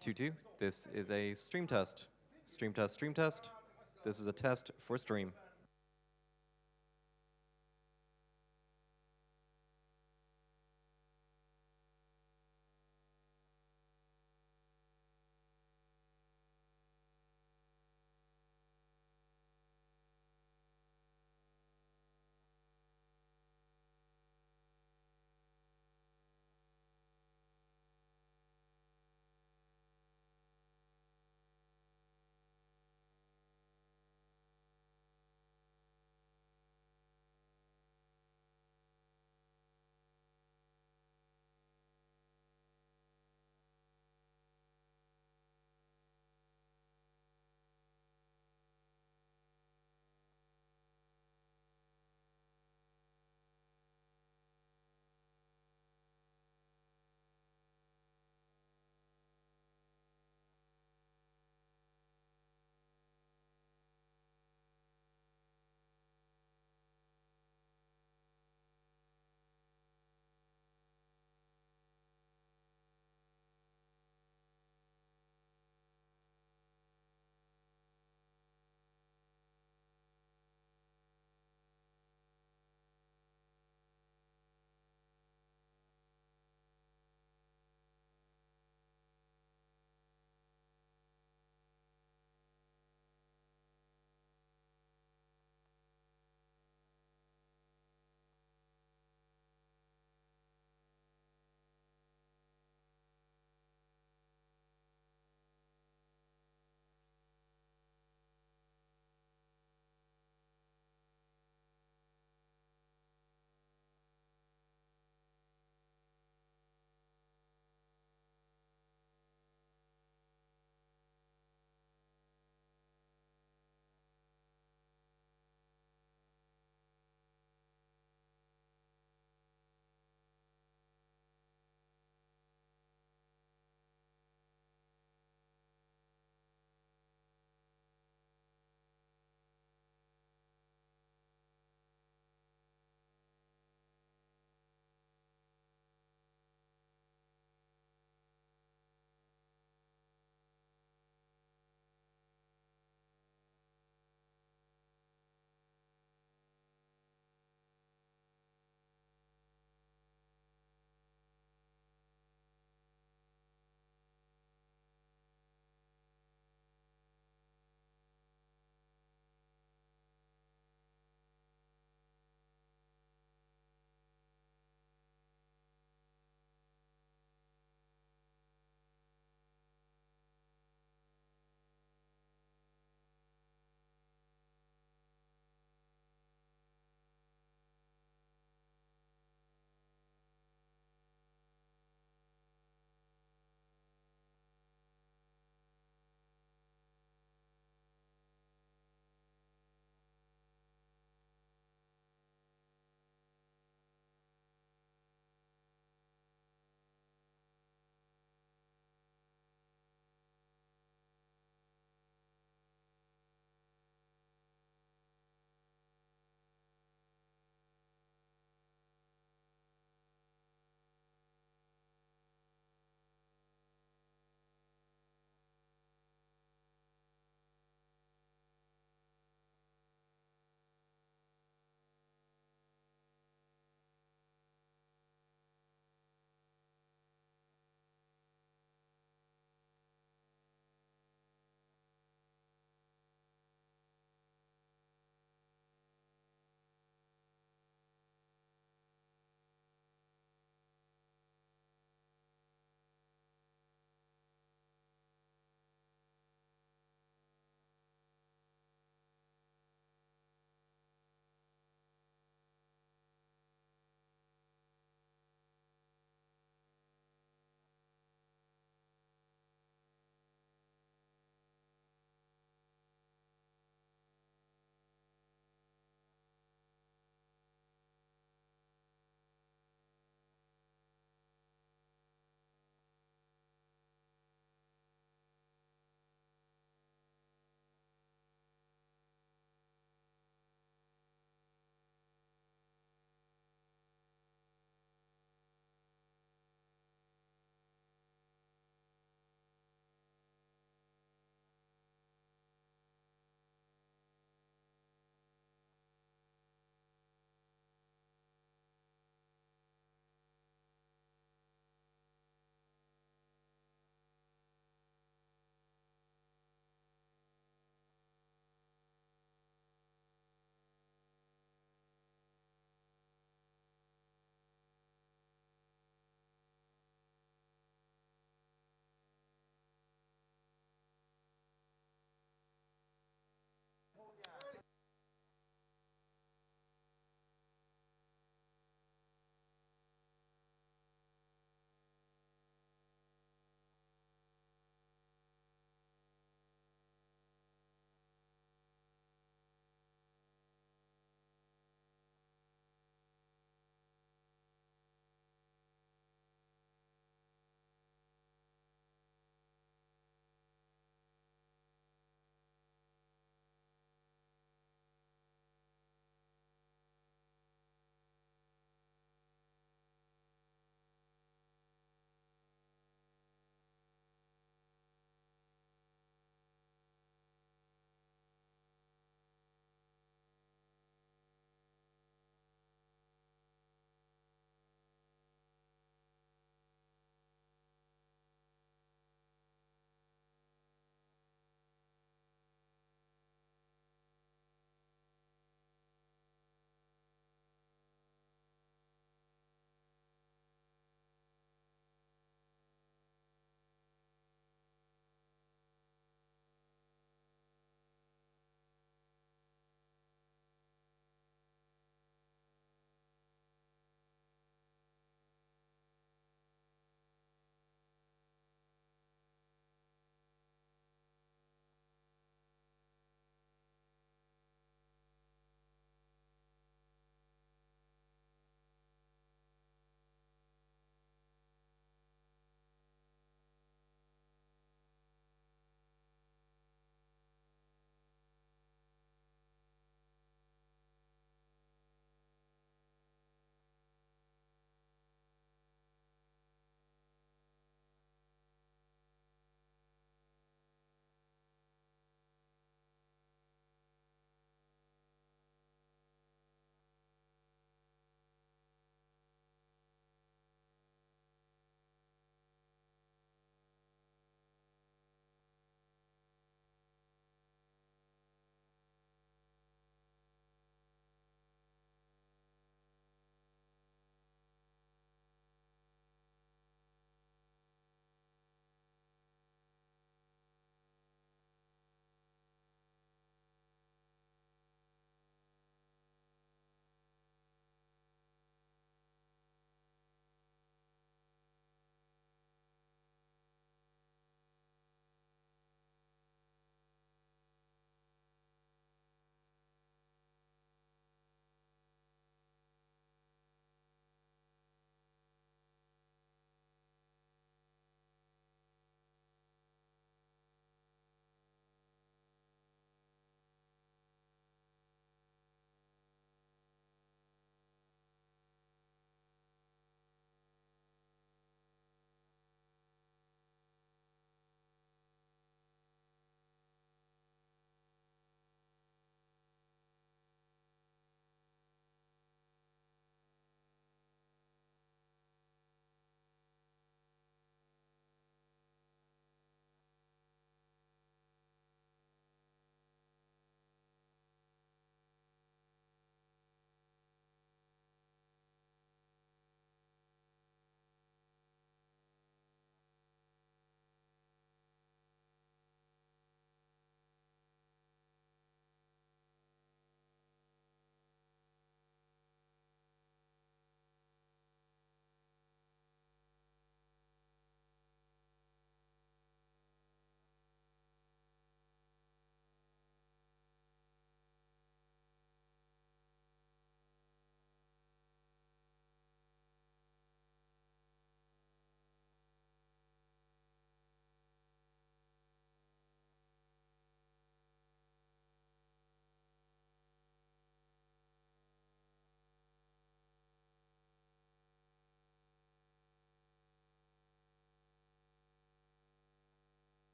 2-2. This is a stream test. Stream test, stream test. This is a test for stream.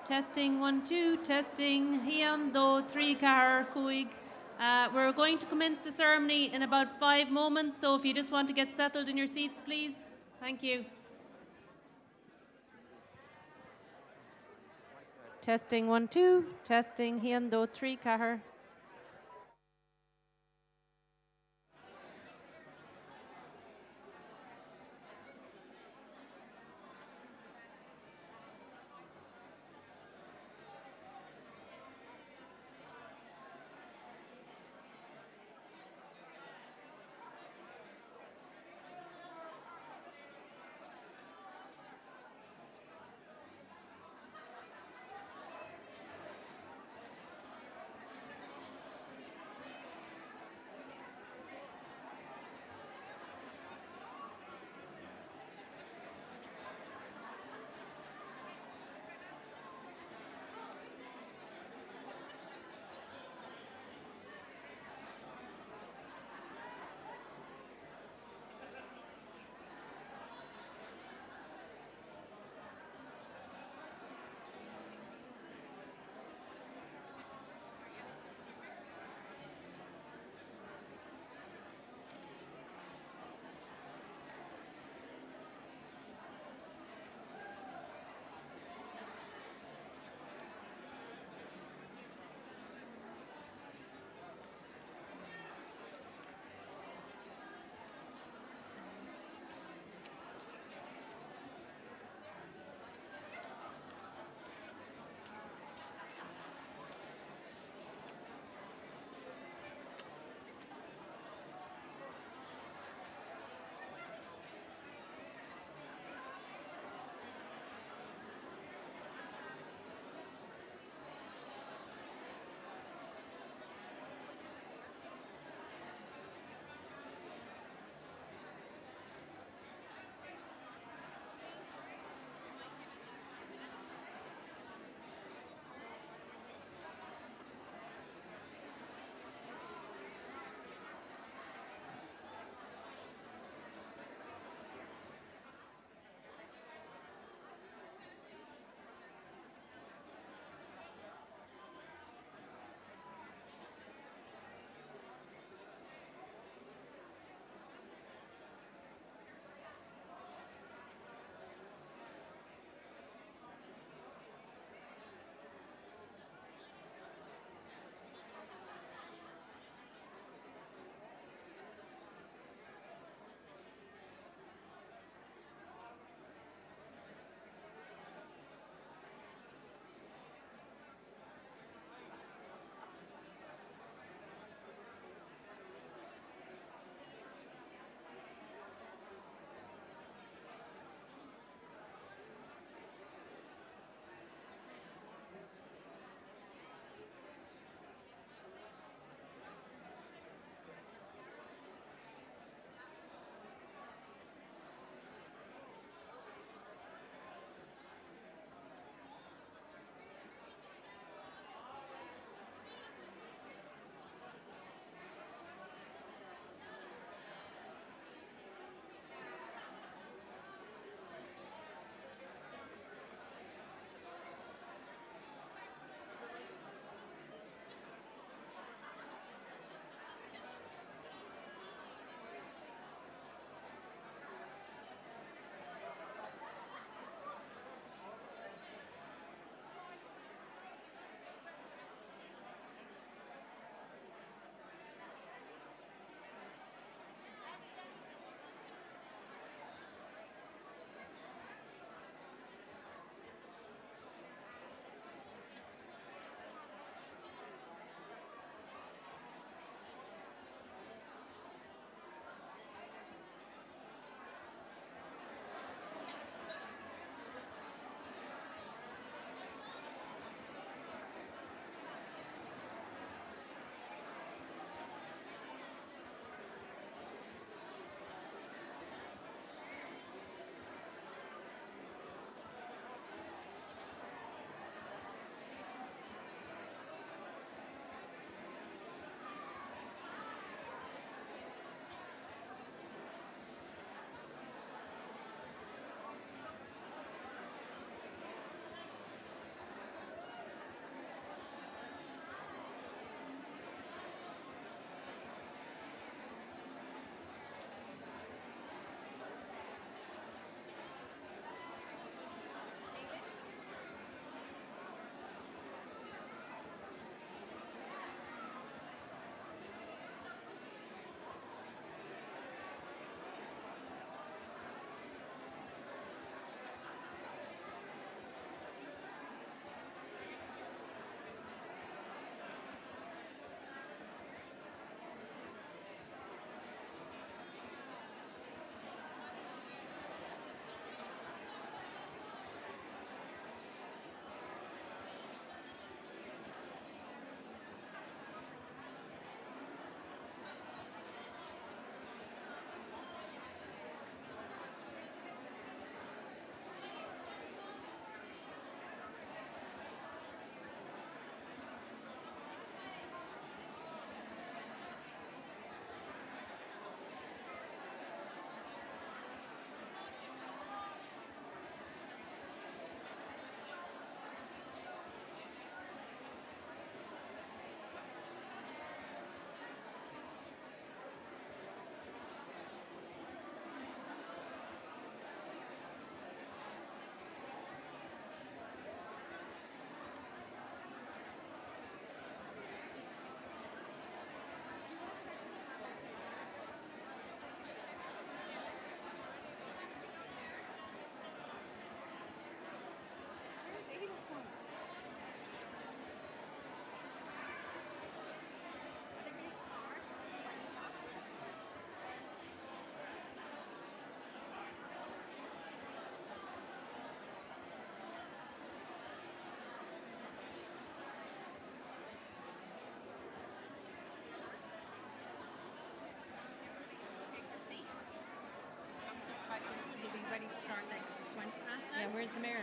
Testing 1, 2, testing. Hian do 3 car kuig. We're going to commence the ceremony in about 5 moments, so if you just want to get settled in your seats, please. Thank you. Testing 1, 2, testing. Hian do 3 car. Where's the mayor?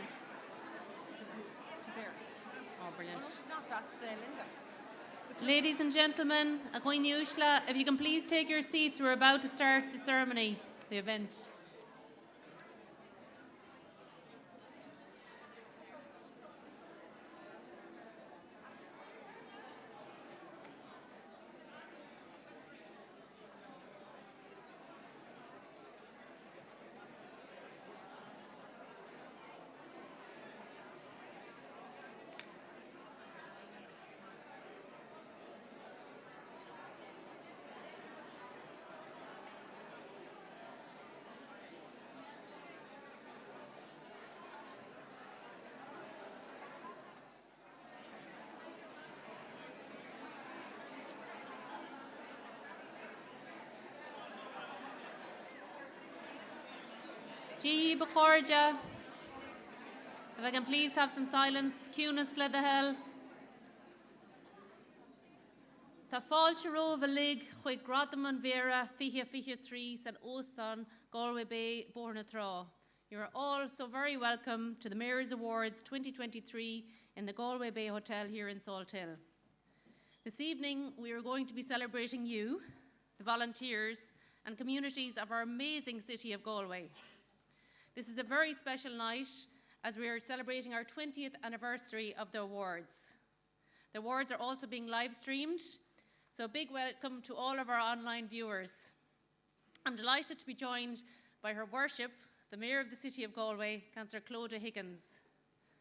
She's there. Oh, brilliant. No, she's not. That's Linda. Ladies and gentlemen, if you can please take your seats, we're about to start the ceremony, the event. Gee, Bacorja. If I can please have some silence. Cunis le the hell. Tá fáilte rómh a lig chuig gradam an vera fiche trís and Osan Galway Bay Borna Trá. You are all so very welcome to the Mayor's Awards 2023 in the Galway Bay Hotel here in Salt Hill. This evening we are going to be celebrating you, the volunteers and communities of our amazing city of Galway. This is a very special night as we are celebrating our 20th anniversary of the awards. The awards are also being live streamed, so a big welcome to all of our online viewers. I'm delighted to be joined by Her Worship, the Mayor of the City of Galway, Councillor Clodagh Higgins.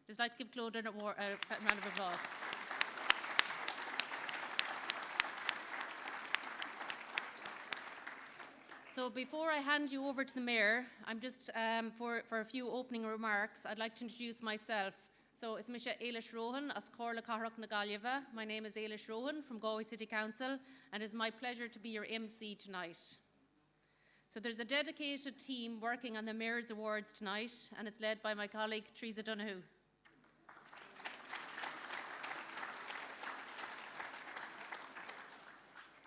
Just like to give Clodagh a round of applause. So before I hand you over to the Mayor, I'm just, for a few opening remarks, I'd like to introduce myself. So it's Misha Eilish Rohan, as Corla Carrock Nagalieva. My name is Eilish Rohan from Galway City Council, and it's my pleasure to be your MC tonight. So there's a dedicated team working on the Mayor's Awards tonight, and it's led by my colleague, Teresa Donoghue.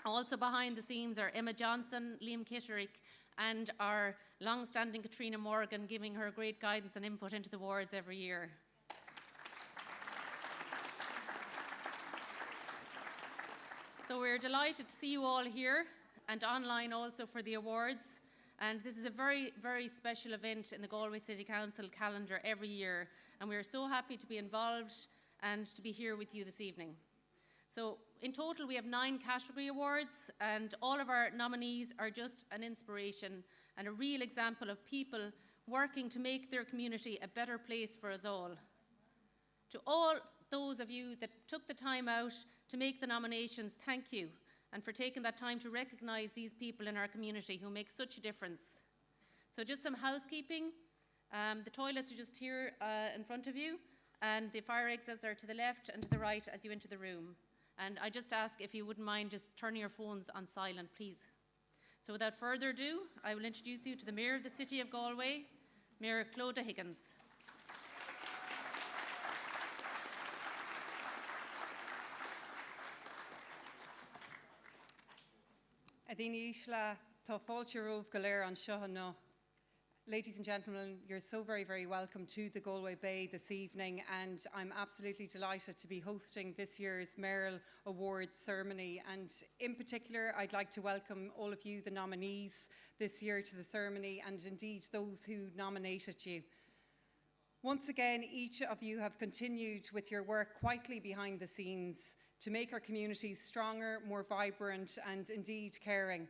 Also behind the scenes are Emma Johnson, Liam Kitterick, and our long-standing Katrina Morgan, giving her great guidance and input into the awards every year. So we're delighted to see you all here and online also for the awards. And this is a very, very special event in the Galway City Council calendar every year. And we are so happy to be involved and to be here with you this evening. So in total, we have 9 category awards, and all of our nominees are just an inspiration and a real example of people working to make their community a better place for us all. To all those of you that took the time out to make the nominations, thank you, and for taking that time to recognise these people in our community who make such a difference. So just some housekeeping. The toilets are just here in front of you, and the fire exits are to the left and to the right as you enter the room. And I just ask if you wouldn't mind just turning your phones on silent, please. So without further ado, I will introduce you to the Mayor of the City of Galway, Mayor Clodagh Higgins. Adini Ishla, tá fáilte rómh go léir an seo ná. Ladies and gentlemen, you're so very, very welcome to the Galway Bay this evening, and I'm absolutely delighted to be hosting this year's Mayoral Awards ceremony. And in particular, I'd like to welcome all of you, the nominees this year to the ceremony, and indeed those who nominated you. Once again, each of you have continued with your work quietly behind the scenes to make our communities stronger, more vibrant, and indeed caring.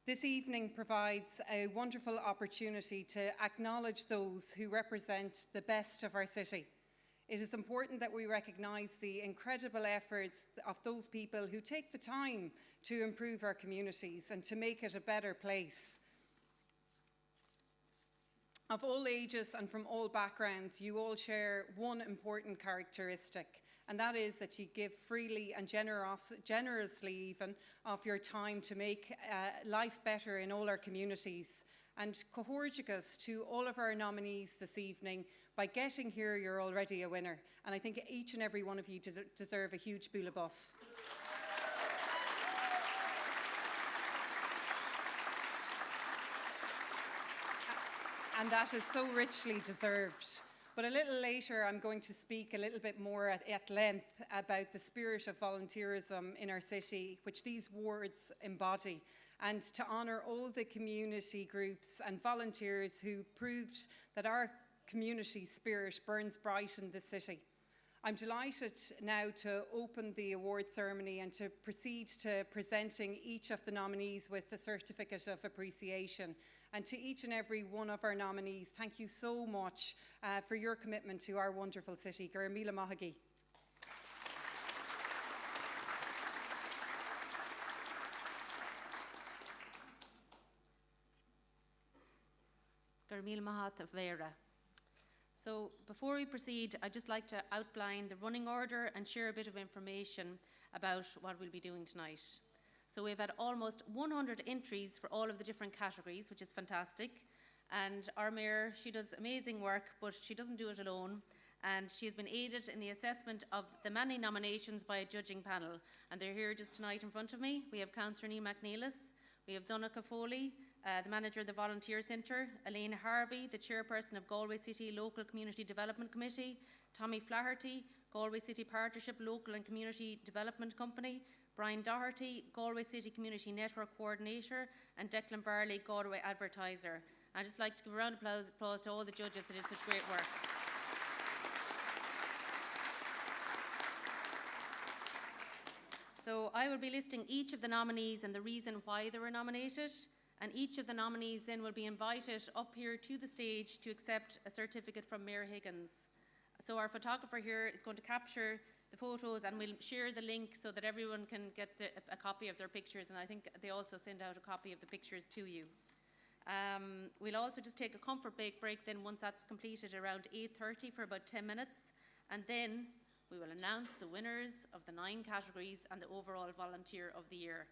This evening provides a wonderful opportunity to acknowledge those who represent the best of our city. It is important that we recognise the incredible efforts of those people who take the time to improve our communities and to make it a better place. Of all ages and from all backgrounds, you all share one important characteristic, and that is that you give freely and generously even of your time to make life better in all our communities. And cohortigus to all of our nominees this evening, by getting here you're already a winner. And I think each and every one of you deserve a huge bula bus. And that is so richly deserved. But a little later, I'm going to speak a little bit more at length about the spirit of volunteerism in our city, which these wards embody, and to honour all the community groups and volunteers who proved that our community spirit burns bright in the city. I'm delighted now to open the award ceremony and to proceed to presenting each of the nominees with a certificate of appreciation. And to each and every one of our nominees, thank you so much for your commitment to our wonderful city. Gur míle maithagí. Gur míle maith a bhéire. So before we proceed, I'd just like to outline the running order and share a bit of information about what we'll be doing tonight. So we've had almost 100 entries for all of the different categories, which is fantastic. And our mayor, she does amazing work, but she doesn't do it alone. And she has been aided in the assessment of the many nominations by a judging panel. And they're here just tonight in front of me. We have Councillor Neil McNeilis, we have Donncha Foley, the manager of the Volunteer Centre, Elaine Harvey, the chairperson of Galway City Local Community Development Committee, Tommy Flaherty, Galway City Partnership Local and Community Development Company, Brian Doherty, Galway City Community Network Coordinator, and Declan Varley, Galway Advertiser. I'd just like to give a round of applause to all the judges that did such great work. So I will be listing each of the nominees and the reason why they were nominated, and each of the nominees then will be invited up here to the stage to accept a certificate from Mayor Higgins. So our photographer here is going to capture the photos, and we'll share the link so that everyone can get a copy of their pictures, and I think they also send out a copy of the pictures to you. We'll also just take a comfort break then once that's completed around 8:30 for about 10 minutes, and then we will announce the winners of the 9 categories and the overall Volunteer of the Year.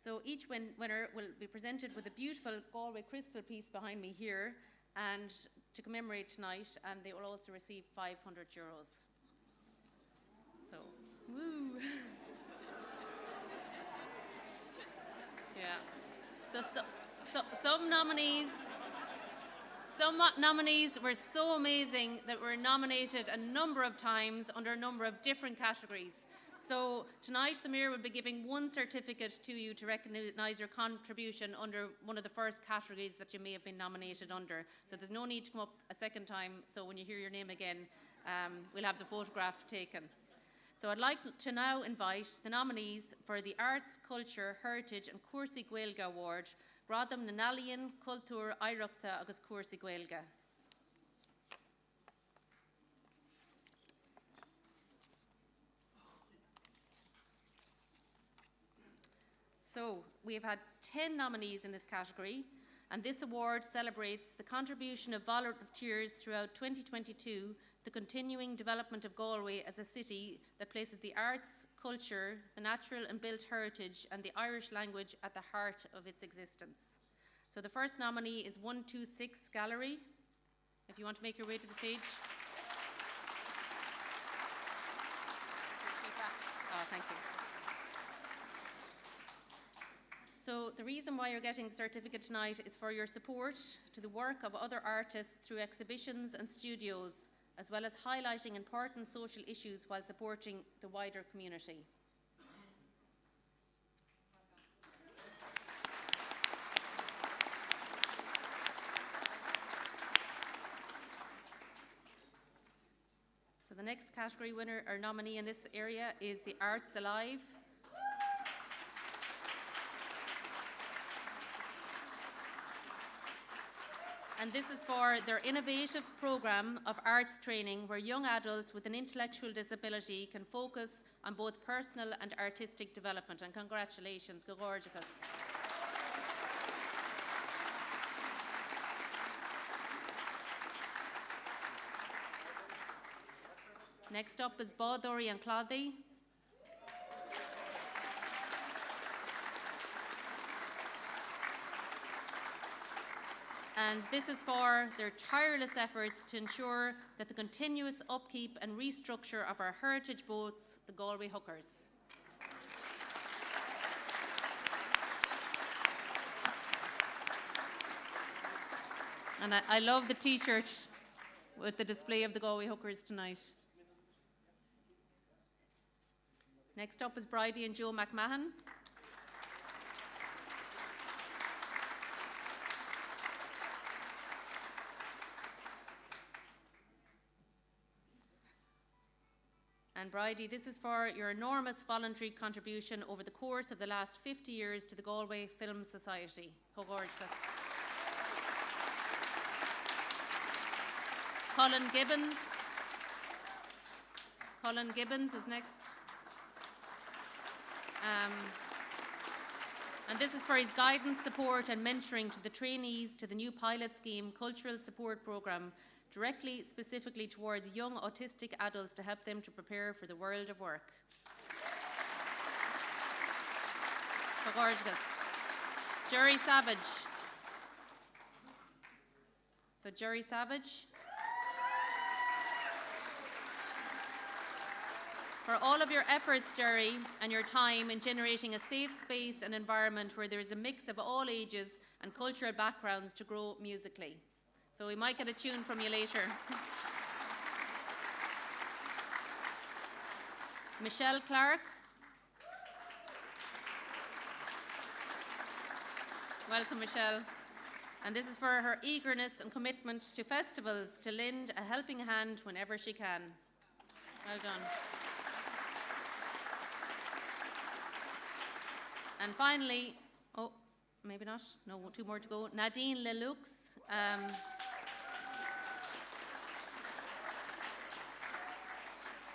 So each winner will be presented with a beautiful Galway crystal piece behind me here, and to commemorate tonight, and they will also receive €500. So, woo! Yeah. So some nominees were so amazing that were nominated a number of times under a number of different categories. So tonight the Mayor will be giving one certificate to you to recognise your contribution under one of the first categories that you may have been nominated under. So there's no need to come up a second time, so when you hear your name again, we'll have the photograph taken. So I'd like to now invite the nominees for the Arts, Culture, Heritage and Cuasaí Gaeilge Award, Bradam na Nalaíonn, Cultúr, Oidhreachta agus Cuasaí Gaeilge. So we have had 10 nominees in this category, and this award celebrates the contribution of volunteers throughout 2022, the continuing development of Galway as a city that places the arts, culture, the natural and built heritage and the Irish language at the heart of its existence. So the first nominee is 126 Gallery. If you want to make your way to the stage. Oh, thank you. So the reason why you're getting the certificate tonight is for your support to the work of other artists through exhibitions and studios, as well as highlighting important social issues while supporting the wider community. So the next category winner or nominee in this area is the Arts Alive. And this is for their innovative programme of arts training where young adults with an intellectual disability can focus on both personal and artistic development. And congratulations, go gorgeous. Next up is Bádóirí and Cloddy. And this is for their tireless efforts to ensure that the continuous upkeep and restructure of our heritage boats, the Galway Hookers. And I love the t-shirt. with the display of the Galway hookers tonight. Next up is Bridie and Joe McMahon. And Bridie, this is for your enormous voluntary contribution over the course of the last 50 years to the Galway Film Society. How gorgeous. Colin Gibbons. Colin Gibbons is next. And this is for his guidance, support and mentoring to the trainees to the new pilot scheme cultural support programme, directly, specifically towards young autistic adults to help them to prepare for the world of work. So gorgeous. Jerry Savage. So Jerry Savage. For all of your efforts, Jerry, and your time in generating a safe space and environment where there is a mix of all ages and cultural backgrounds to grow musically. So we might get a tune from you later. Michelle Clark. Welcome, Michelle. And this is for her eagerness and commitment to festivals to lend a helping hand whenever she can. Well done. And finally, oh, maybe not, no, two more to go. Nadine Lelux.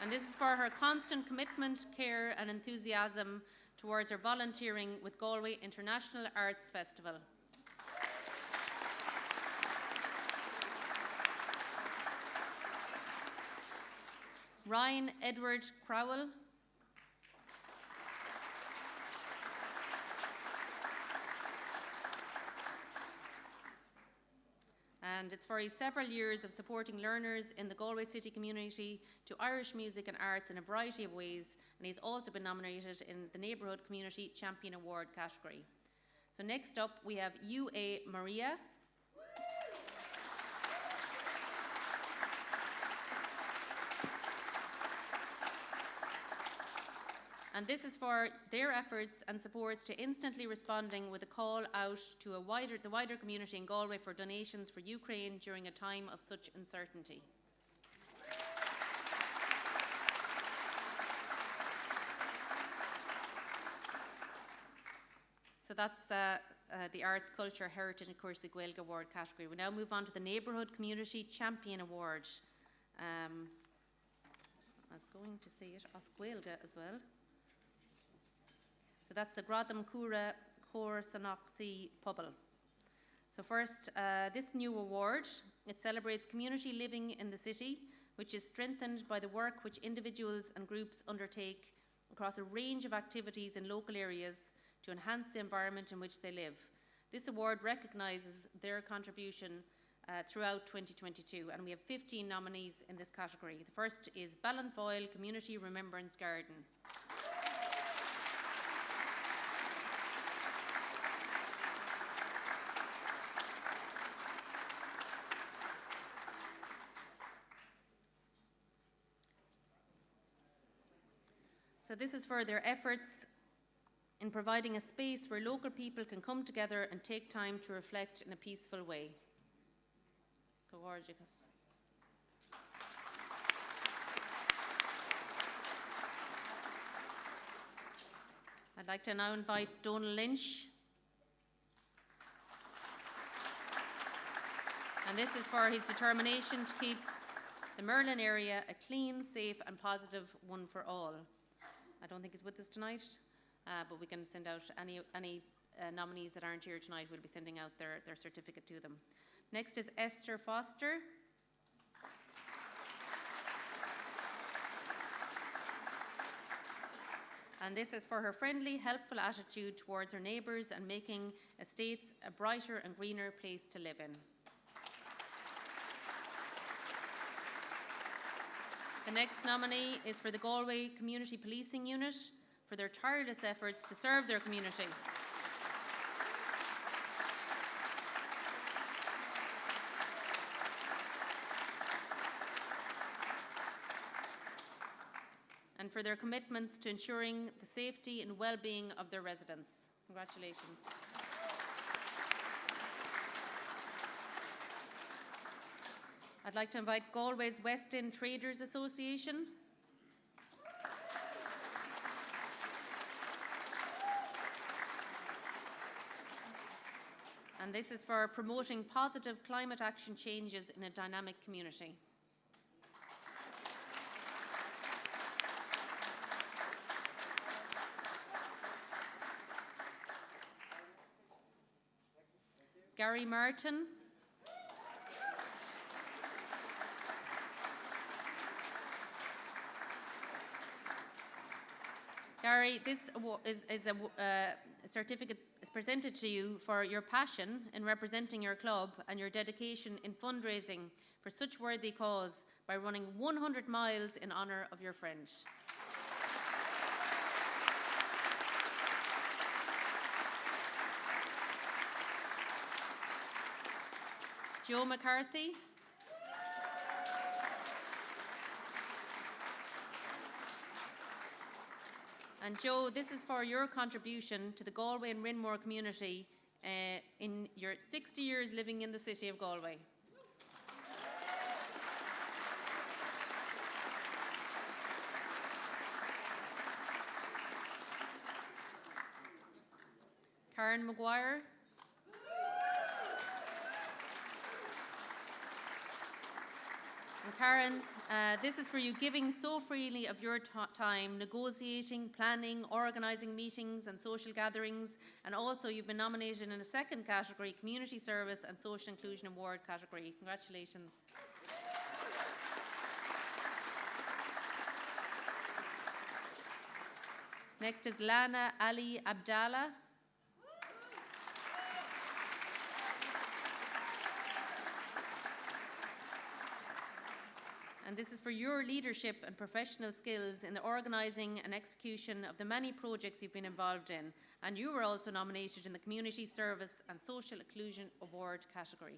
And this is for her constant commitment, care and enthusiasm towards her volunteering with Galway International Arts Festival. Ryan Edward Crowell. And it's for his several years of supporting learners in the Galway City community to Irish music and arts in a variety of ways, and he's also been nominated in the Neighbourhood Community Champion Award category. So next up we have U.A. Maria. And this is for their efforts and supports to instantly responding with a call out to the wider community in Galway for donations for Ukraine during a time of such uncertainty. So that's the Arts, Culture, Heritage and of course the Gaeilge Award category. We now move on to the Neighbourhood Community Champion Award. I was going to say it as Gaeilge as well. So that's the Gradam Cura Cor Sanachthi Pobble. So first, this new award, it celebrates community living in the city, which is strengthened by the work which individuals and groups undertake across a range of activities in local areas to enhance the environment in which they live. This award recognises their contribution throughout 2022, and we have 15 nominees in this category. The first is Ballinfoyle Community Remembrance Garden. So this is for their efforts in providing a space where local people can come together and take time to reflect in a peaceful way. Gorgeous. I'd like to now invite Donal Lynch. And this is for his determination to keep the Merlin area a clean, safe and positive one for all. I don't think he's with us tonight, but we can send out any nominees that aren't here tonight. We'll be sending out their certificate to them. Next is Esther Foster. And this is for her friendly, helpful attitude towards her neighbours and making estates a brighter and greener place to live in. The next nominee is for the Galway Community Policing Unit for their tireless efforts to serve their community. and for their commitments to ensuring the safety and well-being of their residents. Congratulations. I'd like to invite Galway's West End Traders Association. And this is for promoting positive climate action changes in a dynamic community. Gary Martin. Gary, this is a certificate is presented to you for your passion in representing your club and your dedication in fundraising for such worthy cause by running 100 miles in honour of your friend. Joe McCarthy. And Joe, this is for your contribution to the Galway and Rinmore community in your 60 years living in the city of Galway. Karen Maguire. And Karen, this is for you giving so freely of your time, negotiating, planning, organising meetings and social gatherings, and also you've been nominated in a second category, Community Service and Social Inclusion Award category. Congratulations. Next is Lana Ali Abdallah. And this is for your leadership and professional skills in the organising and execution of the many projects you've been involved in. And you were also nominated in the Community Service and Social Inclusion Award category.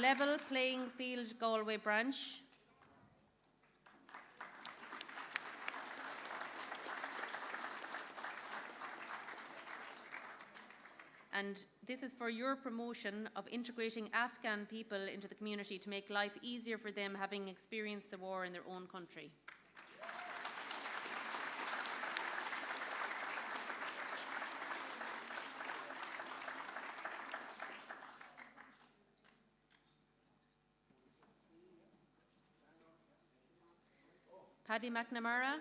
Level Playing Field Galway branch. And this is for your promotion of integrating Afghan people into the community to make life easier for them having experienced the war in their own country. Paddy McNamara.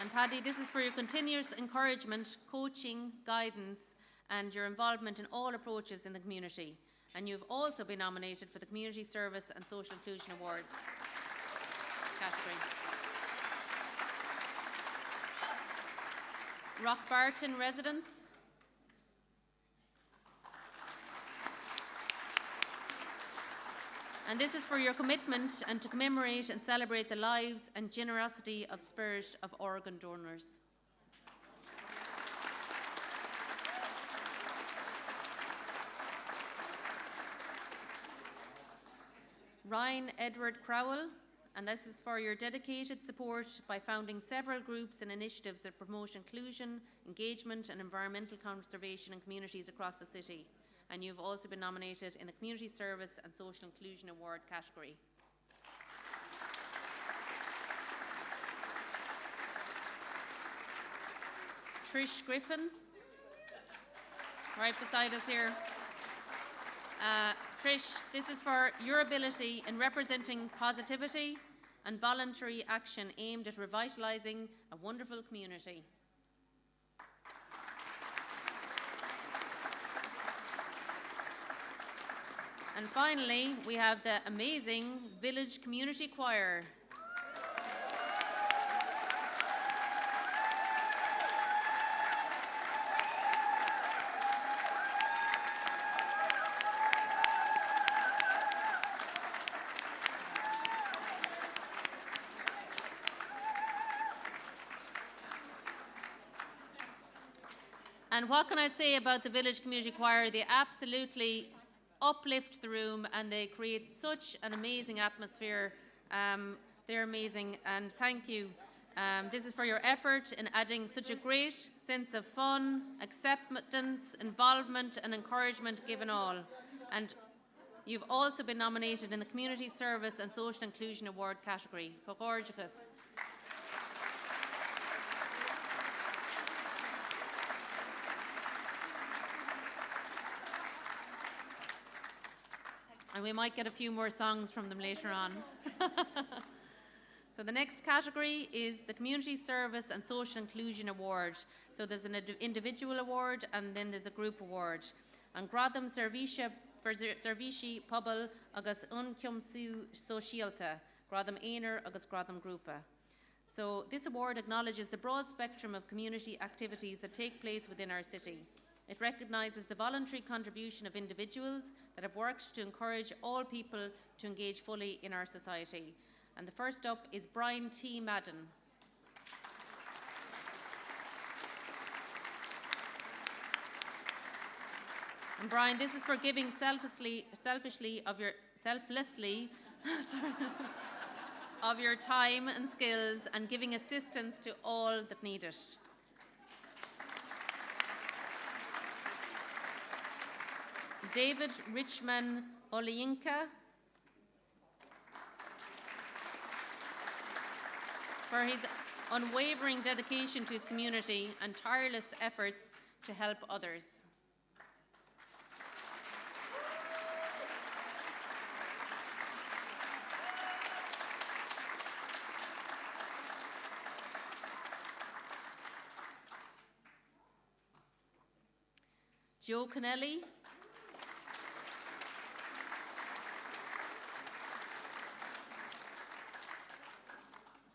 And Paddy, this is for your continuous encouragement, coaching, guidance, and your involvement in all approaches in the community. And you've also been nominated for the Community Service and Social Inclusion Awards category. Rockbarton residents. And this is for your commitment and to commemorate and celebrate the lives and generosity of spirit of organ donors. Ryan Edward Crowell, and this is for your dedicated support by founding several groups and initiatives that promote inclusion, engagement and environmental conservation in communities across the city. And you've also been nominated in the Community Service and Social Inclusion Award category. Trish Griffin, right beside us here. Trish, this is for your ability in representing positivity and voluntary action aimed at revitalising a wonderful community. And finally, we have the amazing Village Community Choir. And what can I say about the Village Community Choir? They absolutely uplift the room and they create such an amazing atmosphere. They're amazing, and thank you. This is for your effort in adding such a great sense of fun, acceptance, involvement and encouragement given all. And you've also been nominated in the Community Service and Social Inclusion Award category. Gorgeous. And we might get a few more songs from them later on. So the next category is the Community Service and Social Inclusion Award. So there's an individual award and then there's a group award. An gradam servishi pobl agus unkiomsu socialta, gradam einer agus gradam grupa. So this award acknowledges the broad spectrum of community activities that take place within our city. It recognises the voluntary contribution of individuals that have worked to encourage all people to engage fully in our society. And the first up is Brian T. Madden. And Brian, this is for giving selflessly of your time and skills and giving assistance to all that need it. David Richman Oleyinka for his unwavering dedication to his community and tireless efforts to help others. Joe Connelly.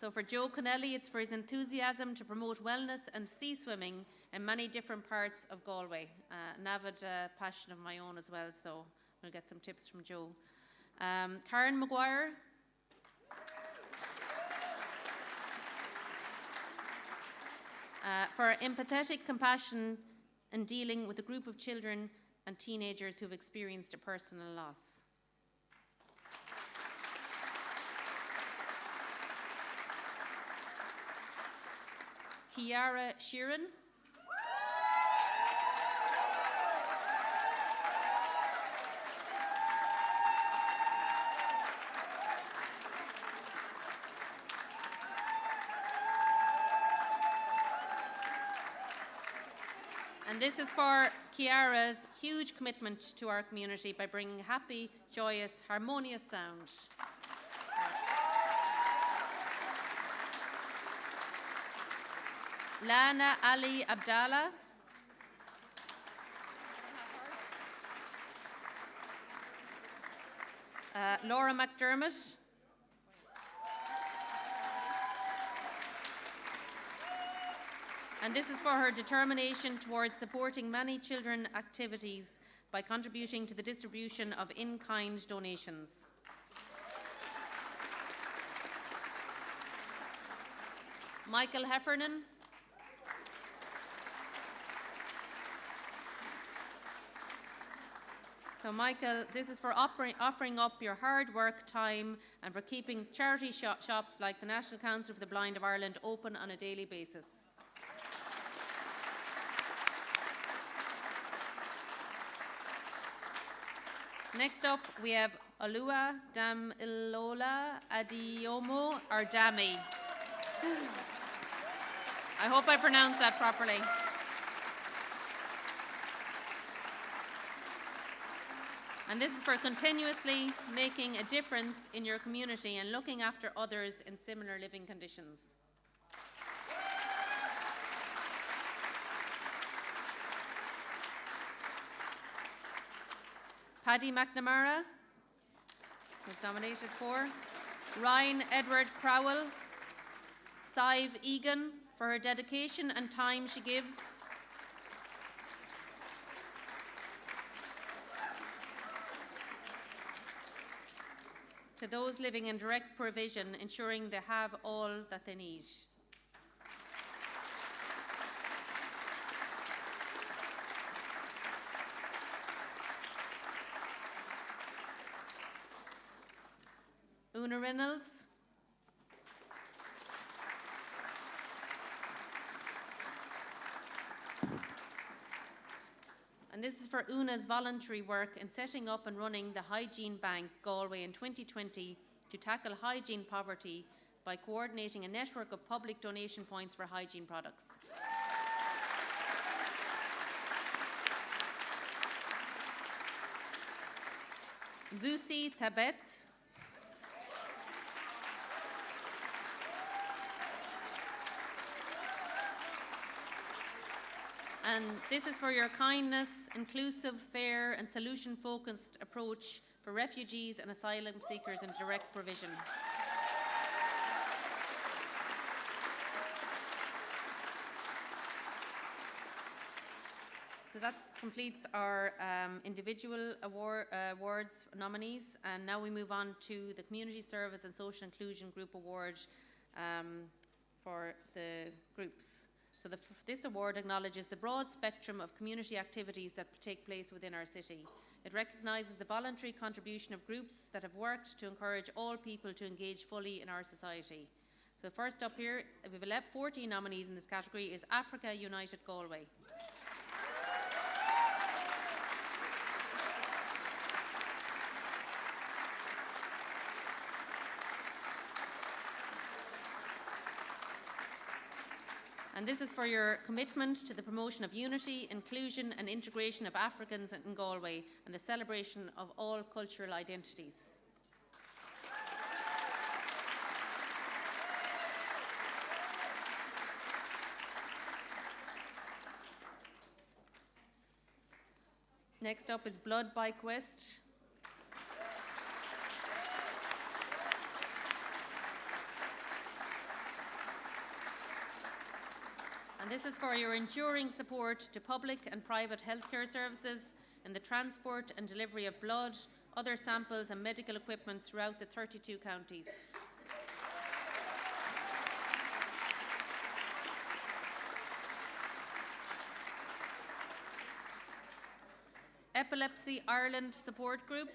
So for Joe Connelly, it's for his enthusiasm to promote wellness and sea swimming in many different parts of Galway. An avid passion of my own as well, so we'll get some tips from Joe. Karen Maguire. For empathetic compassion in dealing with a group of children and teenagers who've experienced a personal loss. Kiara Sheeran. And this is for Kiara's huge commitment to our community by bringing happy, joyous, harmonious sound. Lana Ali Abdallah. Laura McDermott. And this is for her determination towards supporting many children activities by contributing to the distribution of in-kind donations. Michael Heffernan. So Michael, this is for offering up your hard work, time, and for keeping charity shops like the National Council for the Blind of Ireland open on a daily basis. Next up, we have Olua Damilola Adiomo, or Dami. I hope I pronounced that properly. And this is for continuously making a difference in your community and looking after others in similar living conditions. Paddy McNamara was nominated for. Ryan Edward Crowell. Sive Egan for her dedication and time she gives. To those living in direct provision, ensuring they have all that they need. Una Reynolds. And this is for Una's voluntary work in setting up and running the Hygiene Bank Galway in 2020 to tackle hygiene poverty by coordinating a network of public donation points for hygiene products. Lucy Tabet. And this is for your kindness, inclusive, fair and solution-focused approach for refugees and asylum seekers in direct provision. So that completes our individual awards nominees, and now we move on to the Community Service and Social Inclusion Group Award for the groups. So this award acknowledges the broad spectrum of community activities that take place within our city. It recognises the voluntary contribution of groups that have worked to encourage all people to engage fully in our society. So first up here, we have 14 nominees in this category, is Africa United Galway. And this is for your commitment to the promotion of unity, inclusion and integration of Africans in Galway and the celebration of all cultural identities. Next up is Blood Bike West. And this is for your enduring support to public and private healthcare services in the transport and delivery of blood, other samples and medical equipment throughout the 32 counties. Epilepsy Ireland Support Group.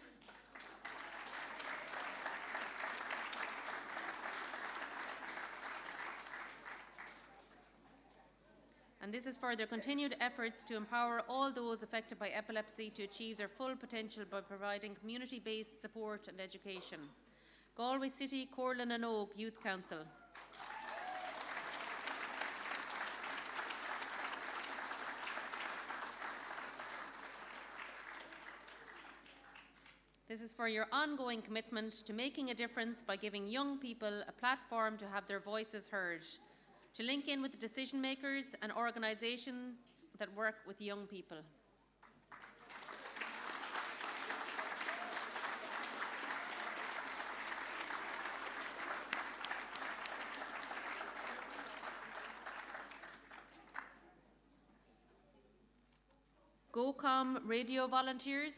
And this is for their continued efforts to empower all those affected by epilepsy to achieve their full potential by providing community-based support and education. Galway City, Corlin and Oak Youth Council. This is for your ongoing commitment to making a difference by giving young people a platform to have their voices heard, to link in with the decision makers and organisations that work with young people. GoCom Radio Volunteers.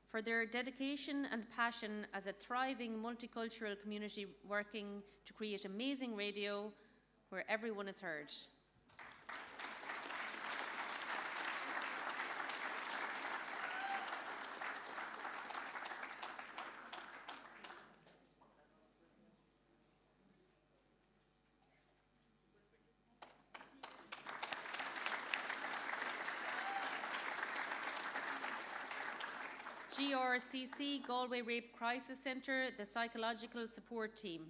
For their dedication and passion as a thriving multicultural community working to create amazing radio where everyone is heard. GRCC, Galway Rape Crisis Centre, the Psychological Support Team.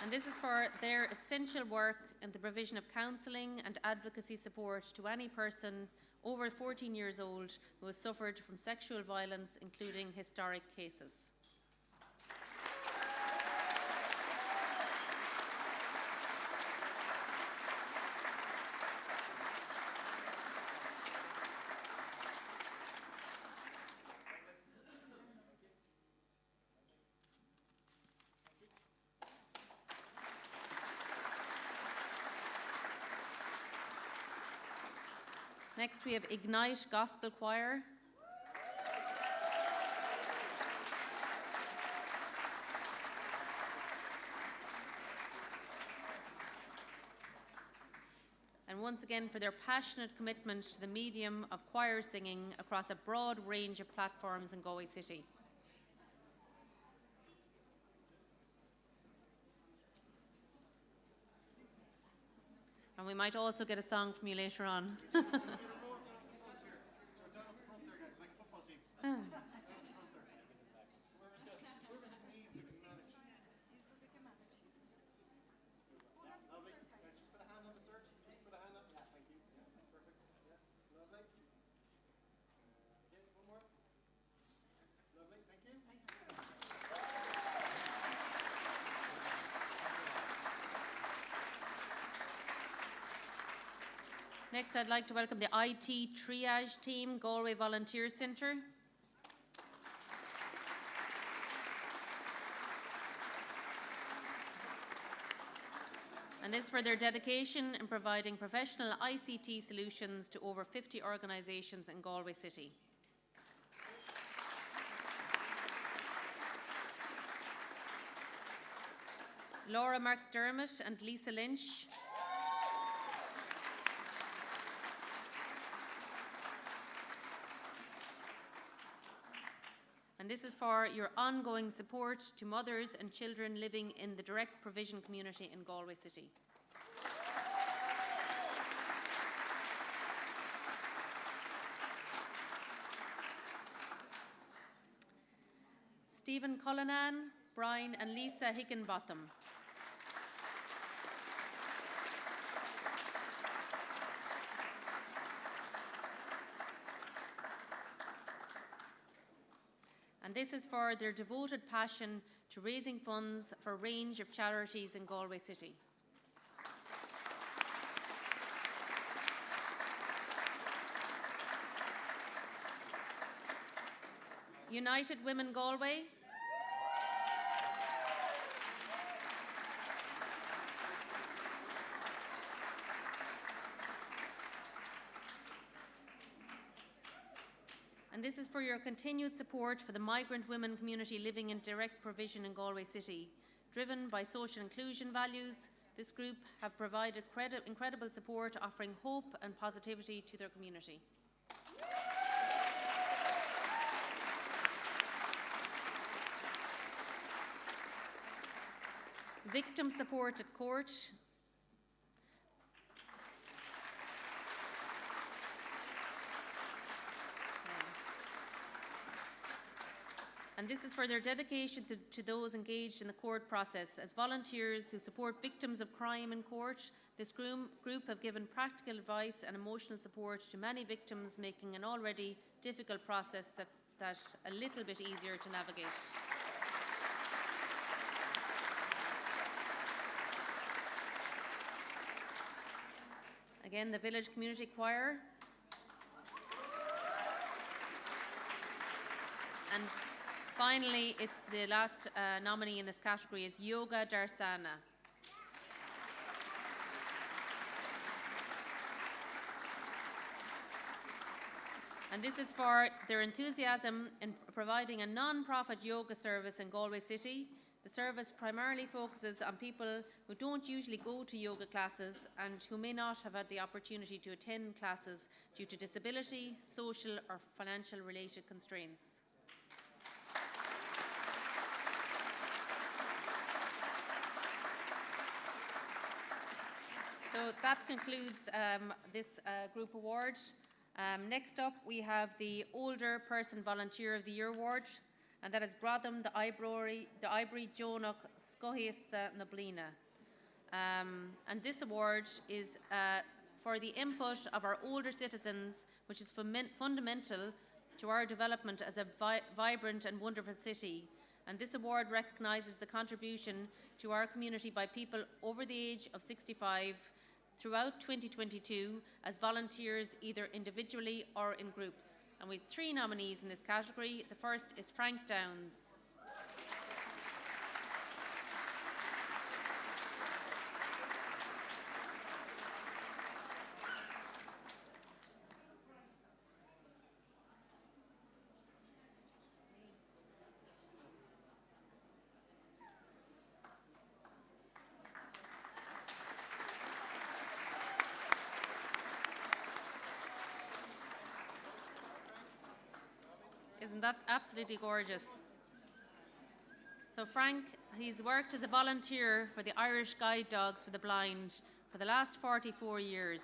And this is for their essential work in the provision of counselling and advocacy support to any person over 14 years old who has suffered from sexual violence, including historic cases. Next we have Ignite Gospel Choir. and once again for their passionate commitment to the medium of choir singing across a broad range of platforms in Galway City. And we might also get a song from you later on. Next, I'd like to welcome the IT Triage Team, Galway Volunteer Centre. And this for their dedication in providing professional ICT solutions to over 50 organisations in Galway City. Laura McDermott and Lisa Lynch. And this is for your ongoing support to mothers and children living in the direct provision community in Galway City. Stephen Cullinan, Brian and Lisa Higginbotham. And this is for their devoted passion to raising funds for a range of charities in Galway City. United Women Galway. And this is for your continued support for the migrant women community living in direct provision in Galway City. Driven by social inclusion values, this group have provided incredible support, offering hope and positivity to their community. Victim support at court. And this is for their dedication to those engaged in the court process. As volunteers who support victims of crime in court, this group have given practical advice and emotional support to many victims, making an already difficult process that a little bit easier to navigate. Again, the Village Community Choir. And finally, it's the last nominee in this category is Yoga Darsana. And this is for their enthusiasm in providing a non-profit yoga service in Galway City. The service primarily focuses on people who don't usually go to yoga classes and who may not have had the opportunity to attend classes due to disability, social or financial related constraints. So that concludes this group award. Next up, we have the Older Person Volunteer of the Year award, and that is Gradam the Ivory Jonach Scohiesta Nablina. And this award is for the input of our older citizens, which is fundamental to our development as a vibrant and wonderful city. And this award recognises the contribution to our community by people over the age of 65 throughout 2022 as volunteers, either individually or in groups. And we have 3 nominees in this category. The first is Frank Downs. Isn't that absolutely gorgeous? So Frank, he's worked as a volunteer for the Irish Guide Dogs for the Blind for the last 44 years.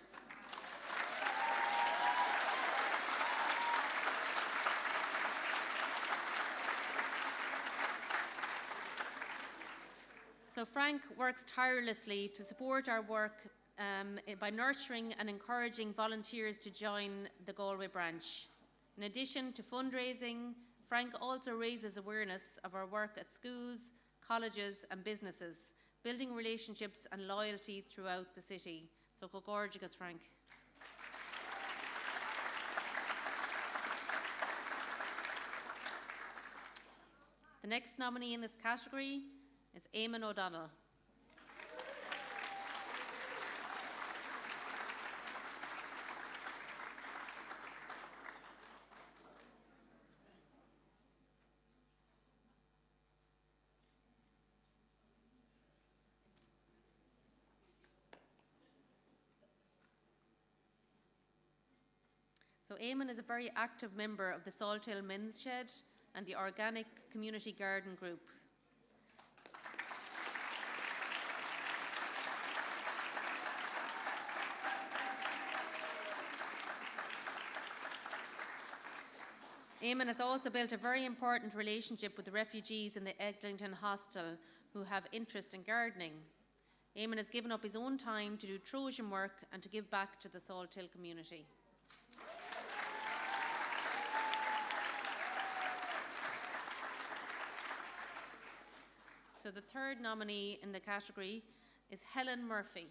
So Frank works tirelessly to support our work by nurturing and encouraging volunteers to join the Galway branch. In addition to fundraising, Frank also raises awareness of our work at schools, colleges and businesses, building relationships and loyalty throughout the city. So go gorgeous, Frank. The next nominee in this category is Eamon O'Donnell. So Eamon is a very active member of the Salthill Men's Shed and the Organic Community Garden Group. Eamon has also built a very important relationship with the refugees in the Eglinton Hostel who have interest in gardening. Eamon has given up his own time to do Trojan work and to give back to the Salthill community. So the third nominee in the category is Helen Murphy.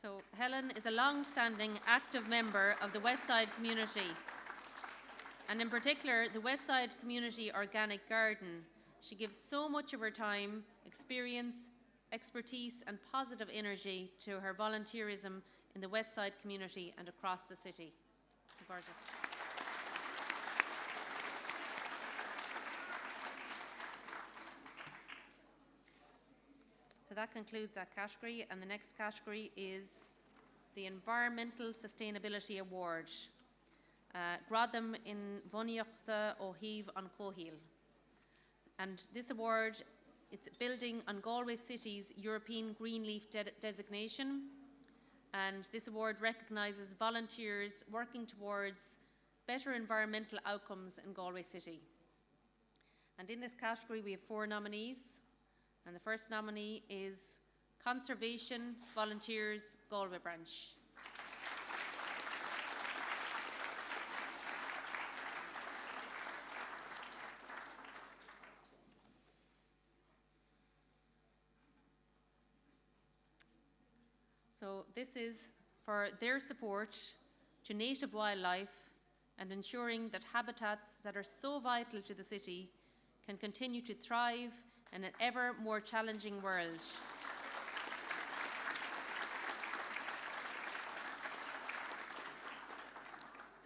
So Helen is a long-standing active member of the Westside community, and in particular the Westside Community Organic Garden. She gives so much of her time, experience, expertise and positive energy to her volunteerism in the Westside community and across the city. Gorgeous. So that concludes that category, and the next category is the Environmental Sustainability Award. Gradam in Voniochta ó Hív an Cóhíl. And this award, it's building on Galway City's European Green Leaf designation. And this award recognises volunteers working towards better environmental outcomes in Galway City. And in this category, we have 4 nominees. And the first nominee is Conservation Volunteers Galway Branch. So this is for their support to native wildlife and ensuring that habitats that are so vital to the city can continue to thrive in an ever more challenging world.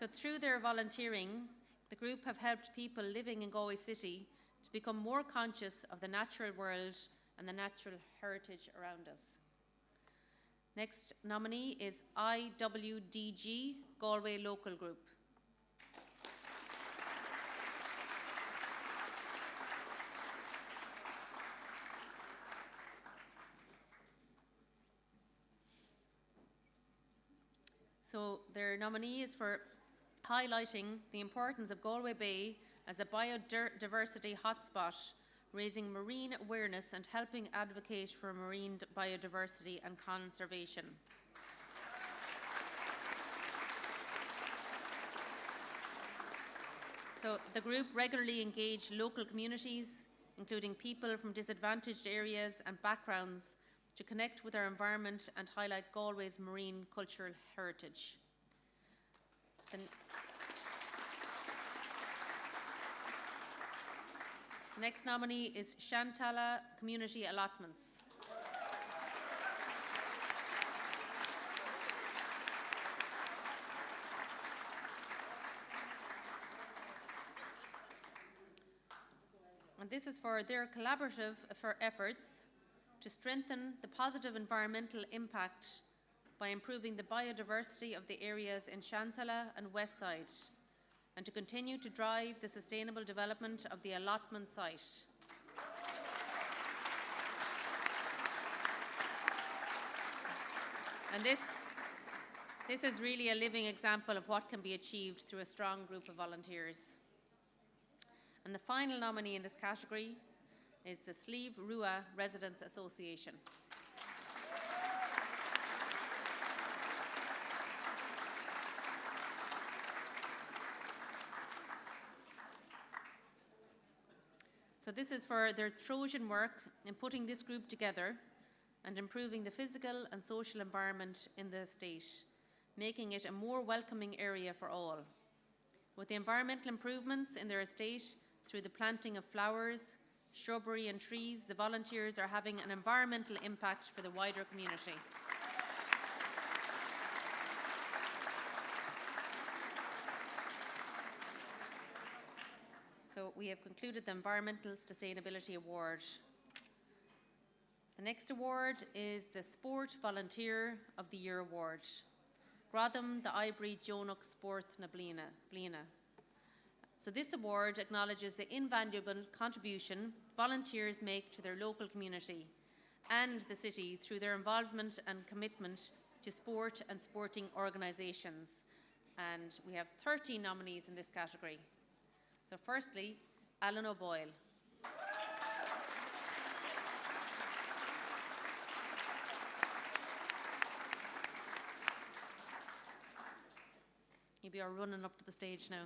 So through their volunteering, the group have helped people living in Galway City to become more conscious of the natural world and the natural heritage around us. Next nominee is IWDG Galway Local Group. So their nominee is for highlighting the importance of Galway Bay as a biodiversity hotspot, raising marine awareness and helping advocate for marine biodiversity and conservation. So the group regularly engage local communities, including people from disadvantaged areas and backgrounds, to connect with our environment and highlight Galway's marine cultural heritage. The next nominee is Shantala Community Allotments. And this is for their collaborative efforts to strengthen the positive environmental impact by improving the biodiversity of the areas in Shantala and Westside, and to continue to drive the sustainable development of the allotment site. And this is really a living example of what can be achieved through a strong group of volunteers. And the final nominee in this category is the Slieve Rua Residents Association. So this is for their Trojan work in putting this group together and improving the physical and social environment in the estate, making it a more welcoming area for all. With the environmental improvements in their estate through the planting of flowers, shrubbery and trees, the volunteers are having an environmental impact for the wider community. So we have concluded the Environmental Sustainability Award. The next award is the Sport Volunteer of the Year Award. Gradam the Ibri Jonuk Sport na Blina. So this award acknowledges the invaluable contribution volunteers make to their local community and the city through their involvement and commitment to sport and sporting organisations. And we have 13 nominees in this category. So firstly, Alan O'Boyle. Maybe are running up to the stage now.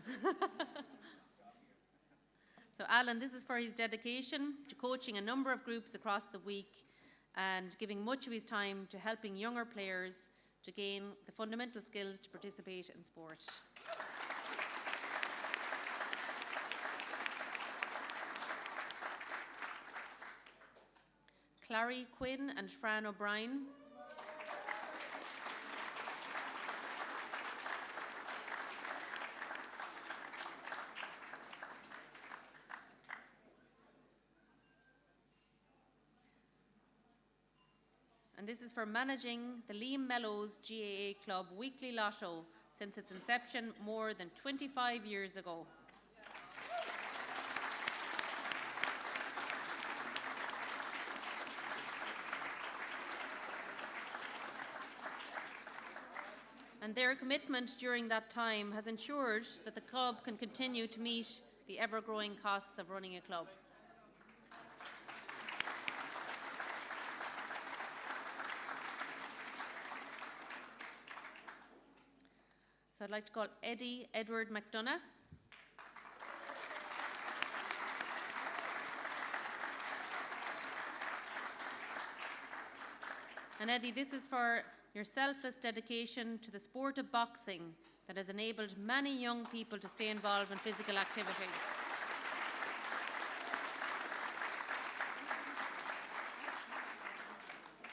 So Alan, this is for his dedication to coaching a number of groups across the week and giving much of his time to helping younger players to gain the fundamental skills to participate in sport. Clary Quinn and Fran O'Brien. And this is for managing the Liam Mellows GAA Club weekly lotto since its inception more than 25 years ago. And their commitment during that time has ensured that the club can continue to meet the ever-growing costs of running a club. So I'd like to call Eddie Edward McDonough. And Eddie, this is for your selfless dedication to the sport of boxing that has enabled many young people to stay involved in physical activity.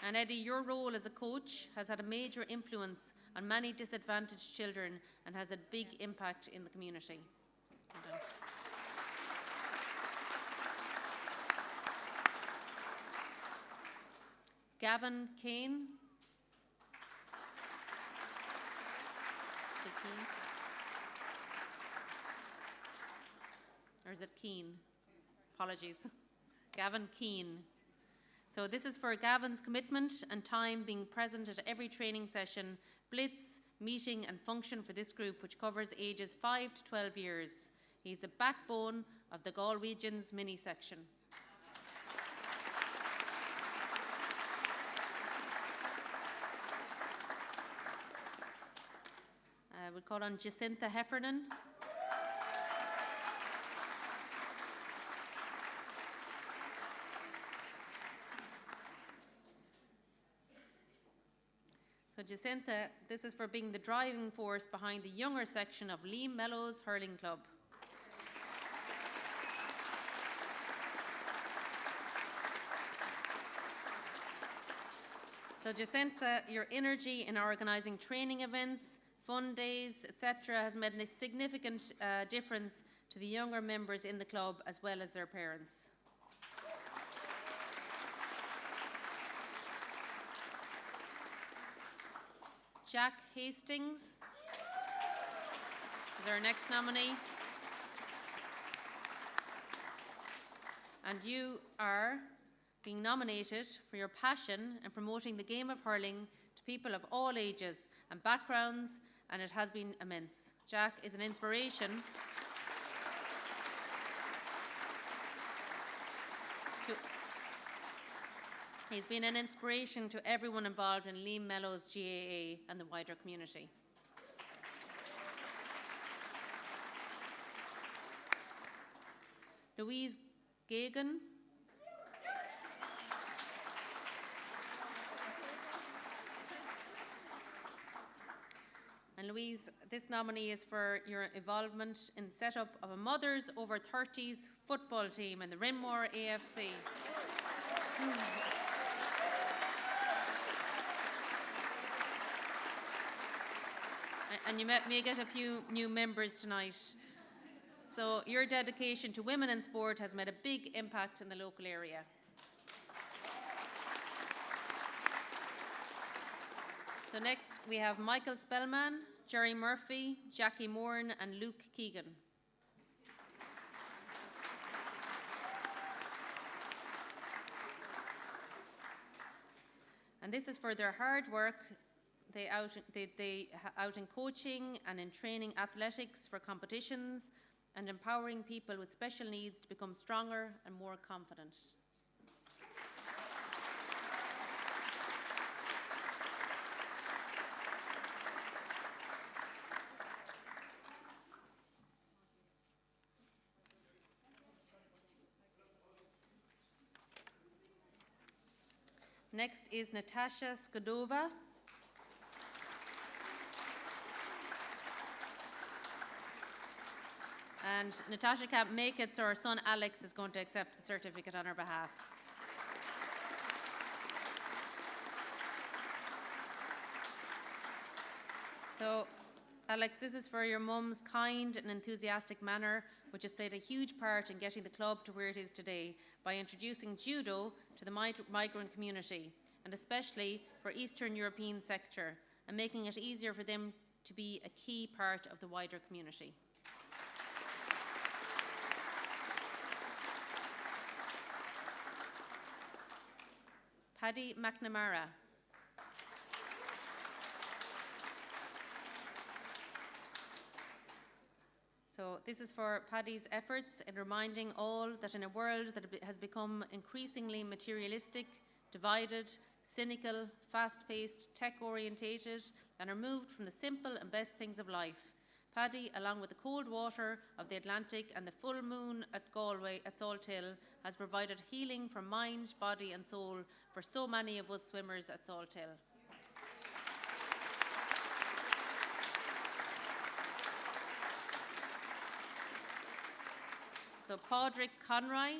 And Eddie, your role as a coach has had a major influence on many disadvantaged children and has a big impact in the community. Well done. Gavin Kane. Is it Keen? Or is it Keen? Apologies. Gavin Keen. So this is for Gavin's commitment and time being present at every training session, blitz, meeting and function for this group, which covers ages 5 to 12 years. He's the backbone of the Galwegians mini section. We'll call on Jacinta Heffernan. So Jacinta, this is for being the driving force behind the younger section of Liam Mellows Hurling Club. So Jacinta, your energy in organising training events, fun days, etc. has made a significant difference to the younger members in the club as well as their parents. Jack Hastings is our next nominee. And you are being nominated for your passion in promoting the game of hurling to people of all ages and backgrounds, and it has been immense. Jack is an inspiration He's been an inspiration to everyone involved in Liam Mellow's GAA and the wider community. Louise Gagan. And Louise, this nominee is for your involvement in the setup of a mothers over 30s football team in the Rinmore AFC. And you may get a few new members tonight. So your dedication to women in sport has made a big impact in the local area. So next we have Michael Spellman, Jerry Murphy, Jackie Moran and Luke Keegan. And this is for their hard work. They out in coaching and in training athletics for competitions and empowering people with special needs to become stronger and more confident. Next is Natasha Skodova. And Natasha can't make it, so her son Alex is going to accept the certificate on her behalf. So, Alex, this is for your mum's kind and enthusiastic manner, which has played a huge part in getting the club to where it is today by introducing judo to the migrant community, and especially for Eastern European sector, and making it easier for them to be a key part of the wider community. Paddy McNamara. So this is for Paddy's efforts in reminding all that in a world that has become increasingly materialistic, divided, cynical, fast-paced, tech-orientated, and removed from the simple and best things of life, Paddy, along with the cold water of the Atlantic and the full moon at Galway at Salt Hill, has provided healing for mind, body and soul for so many of us swimmers at Salt Hill. So Padraig Conroy.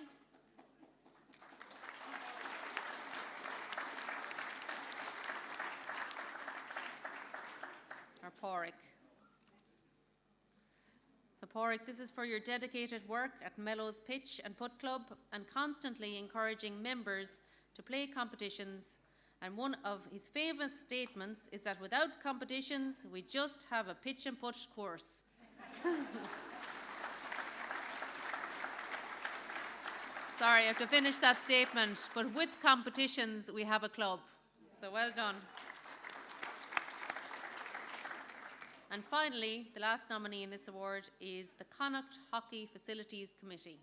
Or Pádraig. So Pádraig, this is for your dedicated work at Mellow's Pitch and Putt Club and constantly encouraging members to play competitions. And one of his famous statements is that without competitions, we just have a pitch and putt course. Sorry, I have to finish that statement, but with competitions, we have a club. So well done. And finally, the last nominee in this award is the Connacht Hockey Facilities Committee.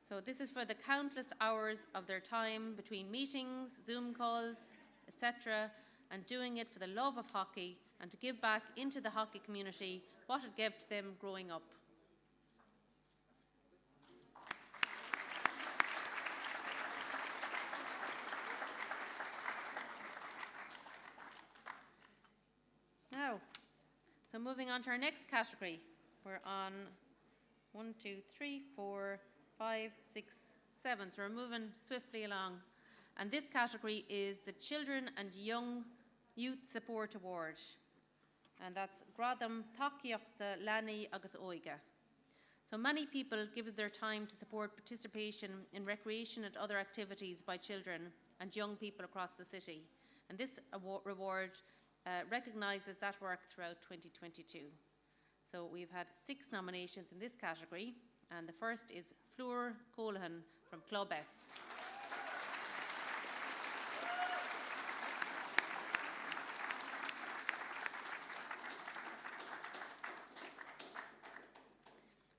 So this is for the countless hours of their time between meetings, Zoom calls, etc., and doing it for the love of hockey and to give back into the hockey community what it gave to them growing up. Now, so moving on to our next category. We're on 1, 2, 3, 4, 5, 6, 7. So we're moving swiftly along. And this category is the Children and Young Youth Support Award. And that's Gradam Takiachta Lani agus Oiga. So many people give their time to support participation in recreation and other activities by children and young people across the city. And this reward recognises that work throughout 2022. So we've had 6 nominations in this category, and the first is Fleur Colahan from Club S.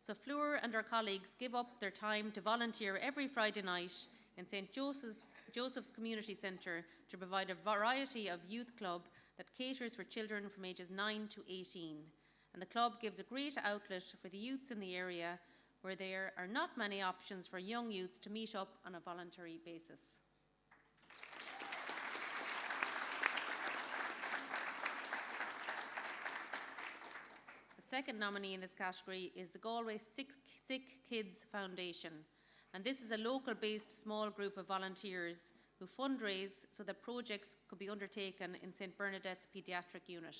So Fleur and her colleagues give up their time to volunteer every Friday night in St. Joseph's Community Centre to provide a variety of youth club that caters for children from ages 9 to 18. And the club gives a great outlet for the youths in the area where there are not many options for young youths to meet up on a voluntary basis. The second nominee in this category is the Galway Sick Kids Foundation. And this is a local-based small group of volunteers who fundraise so that projects could be undertaken in St. Bernadette's paediatric unit.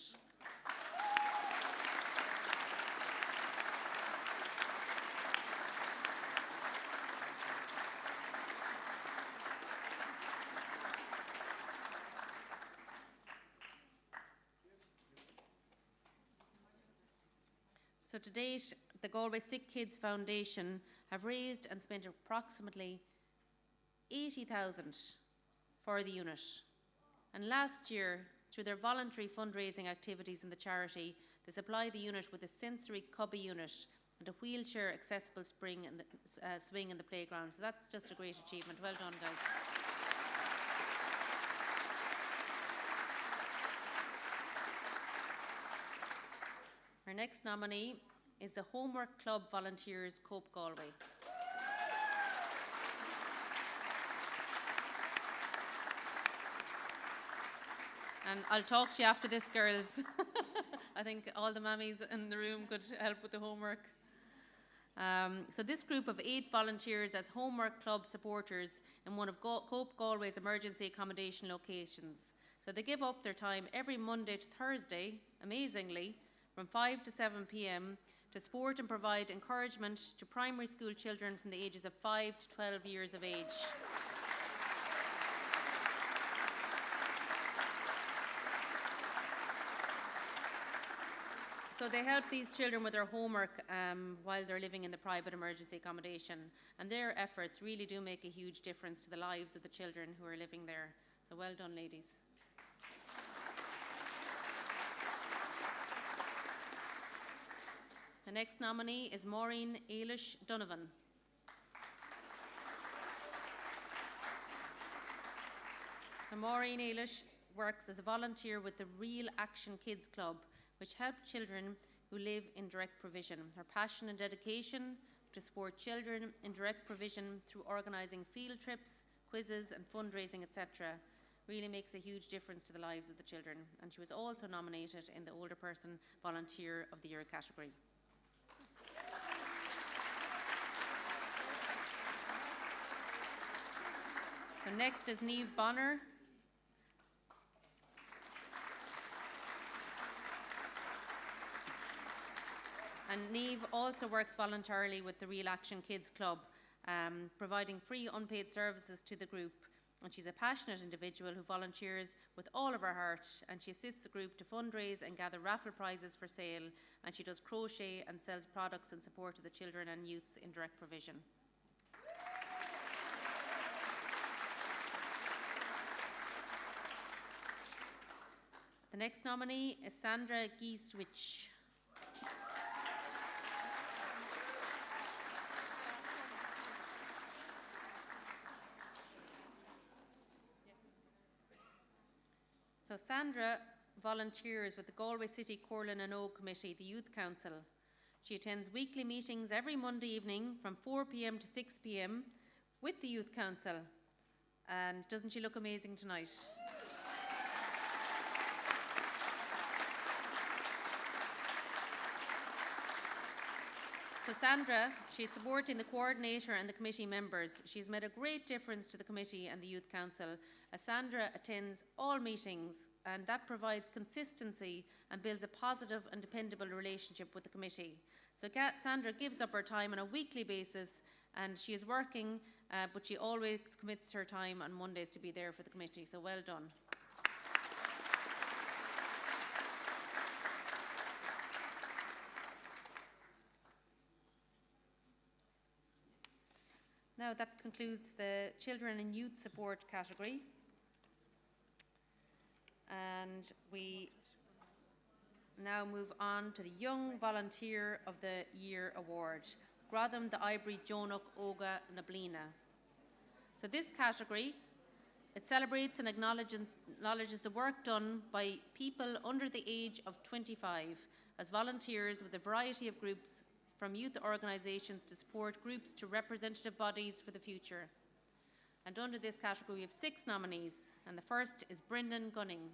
So to date, the Galway Sick Kids Foundation have raised and spent approximately 80,000 for the unit. And last year, through their voluntary fundraising activities in the charity, they supplied the unit with a sensory cubby unit and a wheelchair accessible swing in the playground. So that's just a great achievement. Well done, guys. Our next nominee is the Homework Club Volunteers Cope Galway. And I'll talk to you after this, girls. I think all the mammies in the room could help with the homework. So this group of 8 volunteers as Homework Club supporters in one of Cope Galway's emergency accommodation locations. So they give up their time every Monday to Thursday, amazingly, from 5 to 7 p.m. to support and provide encouragement to primary school children from the ages of 5 to 12 years of age. So they help these children with their homework while they're living in the private emergency accommodation. And their efforts really do make a huge difference to the lives of the children who are living there. So well done, ladies. The next nominee is Maureen Ailish Donovan. So Maureen Ailish works as a volunteer with the Real Action Kids Club, which help children who live in direct provision. Her passion and dedication to support children in direct provision through organising field trips, quizzes and fundraising, etc. really makes a huge difference to the lives of the children. And she was also nominated in the Older Person Volunteer of the Year category. So next is Niamh Bonner. And Niamh also works voluntarily with the Real Action Kids Club, providing free unpaid services to the group. And she's a passionate individual who volunteers with all of her heart, and she assists the group to fundraise and gather raffle prizes for sale, and she does crochet and sells products in support of the children and youths in direct provision. The next nominee is Sandra Gieswich. So Sandra volunteers with the Galway City Corlin and O Committee, the Youth Council. She attends weekly meetings every Monday evening from 4 p.m. to 6 p.m. with the Youth Council. And doesn't she look amazing tonight? So Sandra, she's supporting the coordinator and the committee members. She's made a great difference to the committee and the Youth Council, as Sandra attends all meetings, and that provides consistency and builds a positive and dependable relationship with the committee. So Sandra gives up her time on a weekly basis, and she is working, but she always commits her time on Mondays to be there for the committee, so well done. Now that concludes the Children and Youth Support category. And we now move on to the Young Volunteer of the Year Award, Gradam the Ivory Jonuk Oga Nablina. So this category, it celebrates and acknowledges the work done by people under the age of 25 as volunteers with a variety of groups, from youth organisations to support groups to representative bodies for the future. And under this category we have 6 nominees, and the first is Brendan Gunning.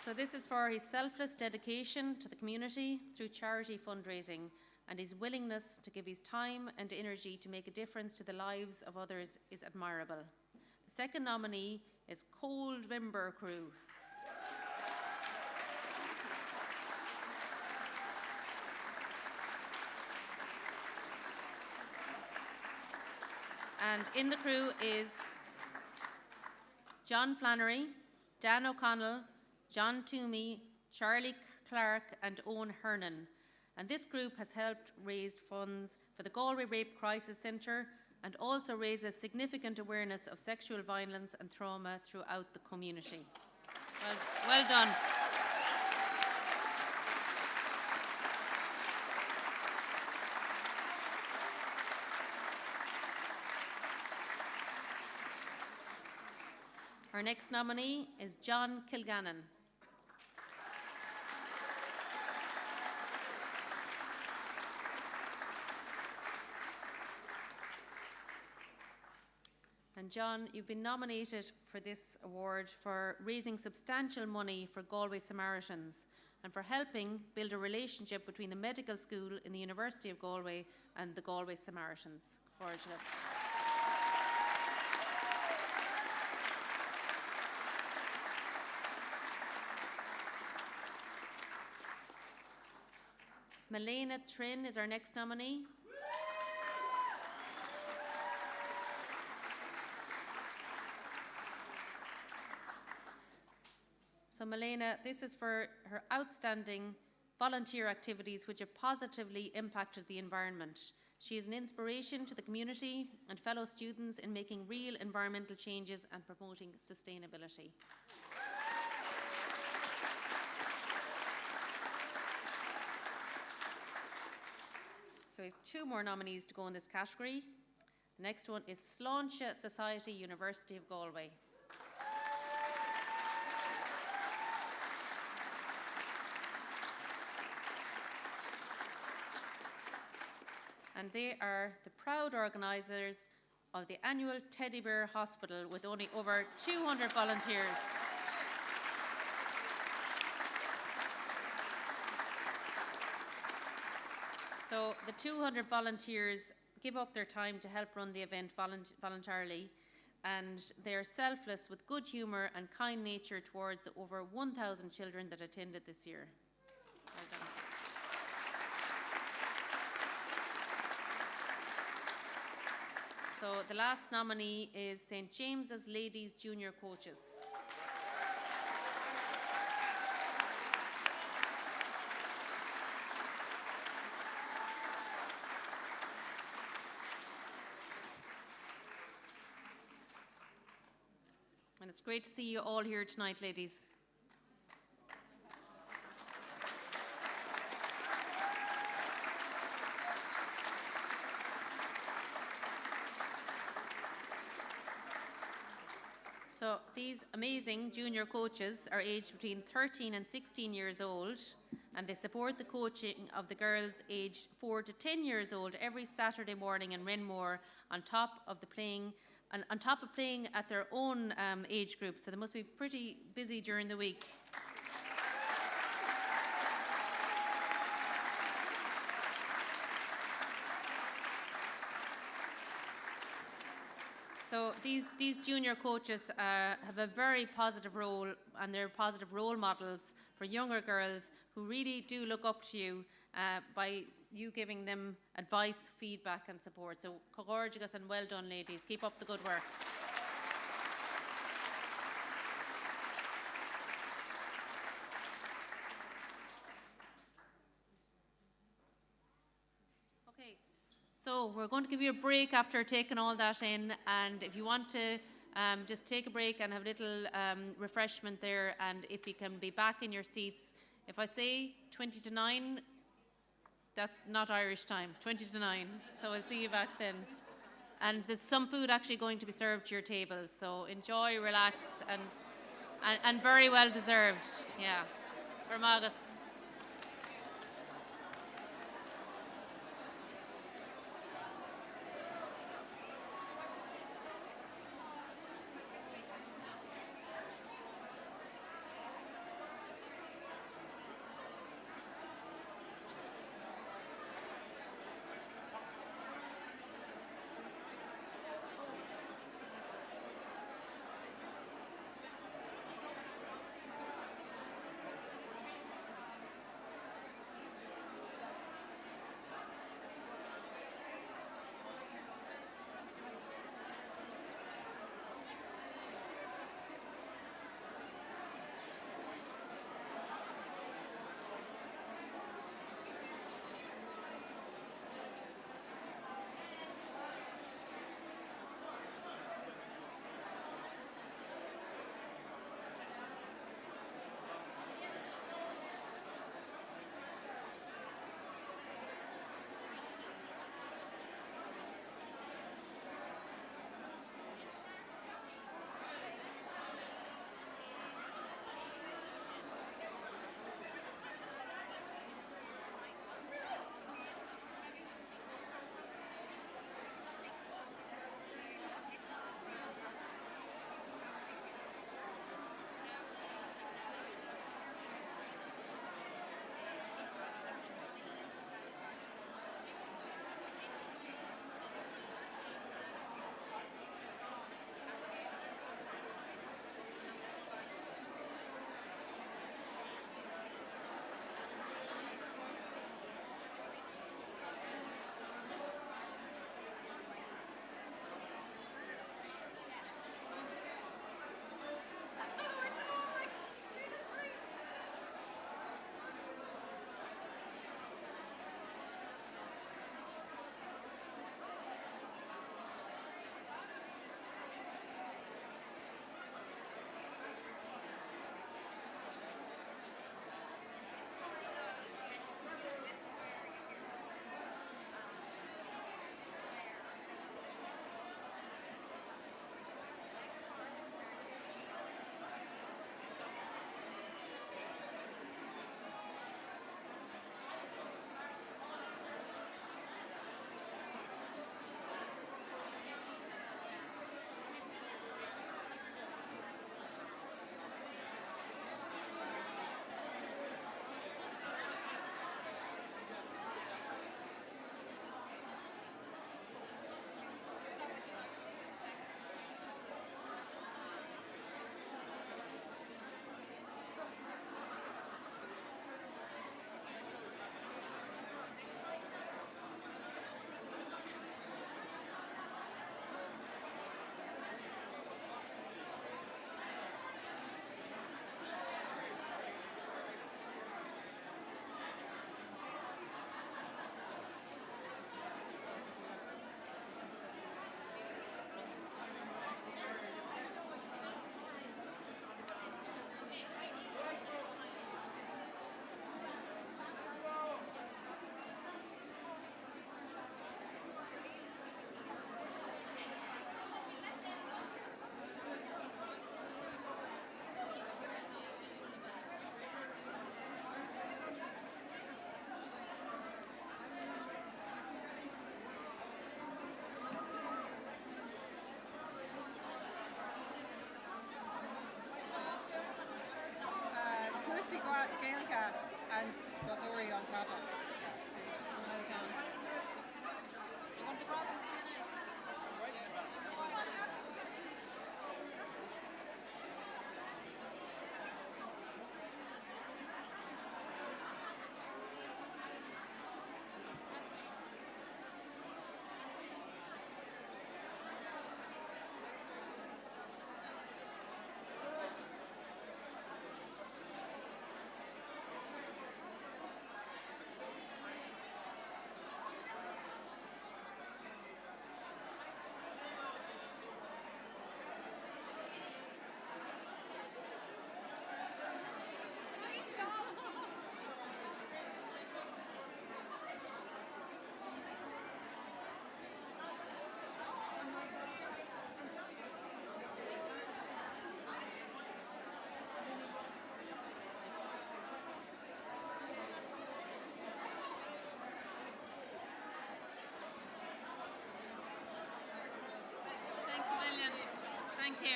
So this is for his selfless dedication to the community through charity fundraising, and his willingness to give his time and energy to make a difference to the lives of others is admirable. The second nominee is Cold Vimber Crew. And in the crew is John Flannery, Dan O'Connell, John Toomey, Charlie Clark and Owen Hernan. And this group has helped raise funds for the Galway Rape Crisis Centre and also raises significant awareness of sexual violence and trauma throughout the community. Well done. Our next nominee is John Kilgannon. And John, you've been nominated for this award for raising substantial money for Galway Samaritans and for helping build a relationship between the medical school in the University of Galway and the Galway Samaritans. Gorgeous. Melena Trin is our next nominee. So Melena, this is for her outstanding volunteer activities which have positively impacted the environment. She is an inspiration to the community and fellow students in making real environmental changes and promoting sustainability. So we have 2 more nominees to go in this category. The next one is Sláinte Society, University of Galway. And they are the proud organisers of the annual Teddy Bear Hospital with only over 200 volunteers. So the 200 volunteers give up their time to help run the event voluntarily, and they are selfless with good humour and kind nature towards the over 1,000 children that attended this year. Well done. So the last nominee is St. James's Ladies Junior Coaches. And it's great to see you all here tonight, ladies. So these amazing junior coaches are aged between 13 and 16 years old, and they support the coaching of the girls aged 4 to 10 years old every Saturday morning in Renmore on top of playing at their own age group. So they must be pretty busy during the week. So So these junior coaches have a very positive role, and they're positive role models for younger girls who really do look up to you by you giving them advice, feedback and support. So gorgeous and well done, ladies. Keep up the good work. So we're going to give you a break after taking all that in, and if you want to just take a break and have a little refreshment there, and if you can be back in your seats. If I say 20 to 9, that's not Irish time, 20 to 9, so we'll see you back then. And there's some food actually going to be served to your tables, so enjoy, relax, and very well deserved, yeah. Vermagat. Gaelga and Godori on Tata. Well done. You want the problem? Brilliant. Thank you.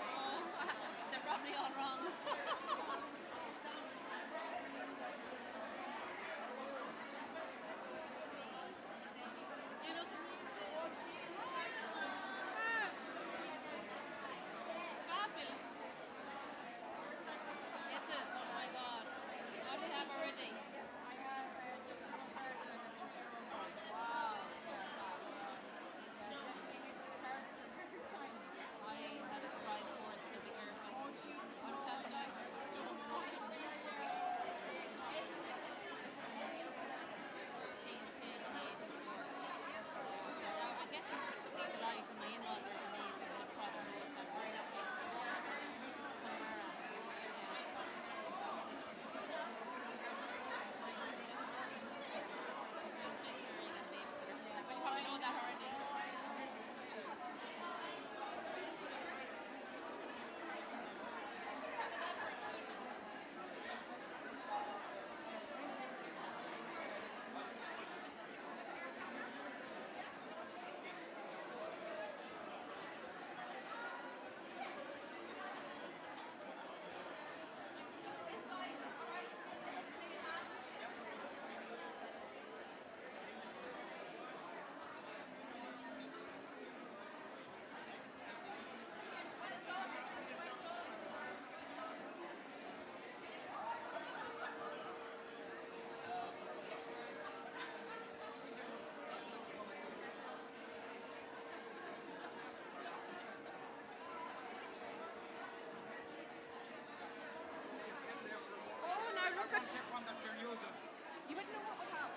Oh, they're probably all wrong. You look fabulous. Is it? Oh my God. What do you have already? Wow. I had a surprise for it, so be careful. I'm telling you. Now, I get to see the light, and my in-laws are amazing. They live across the road, so I'm very lucky. Just make sure you get a babysitter. Well, you probably know that already. Oh, now look at one that you're using. You wouldn't know what we have.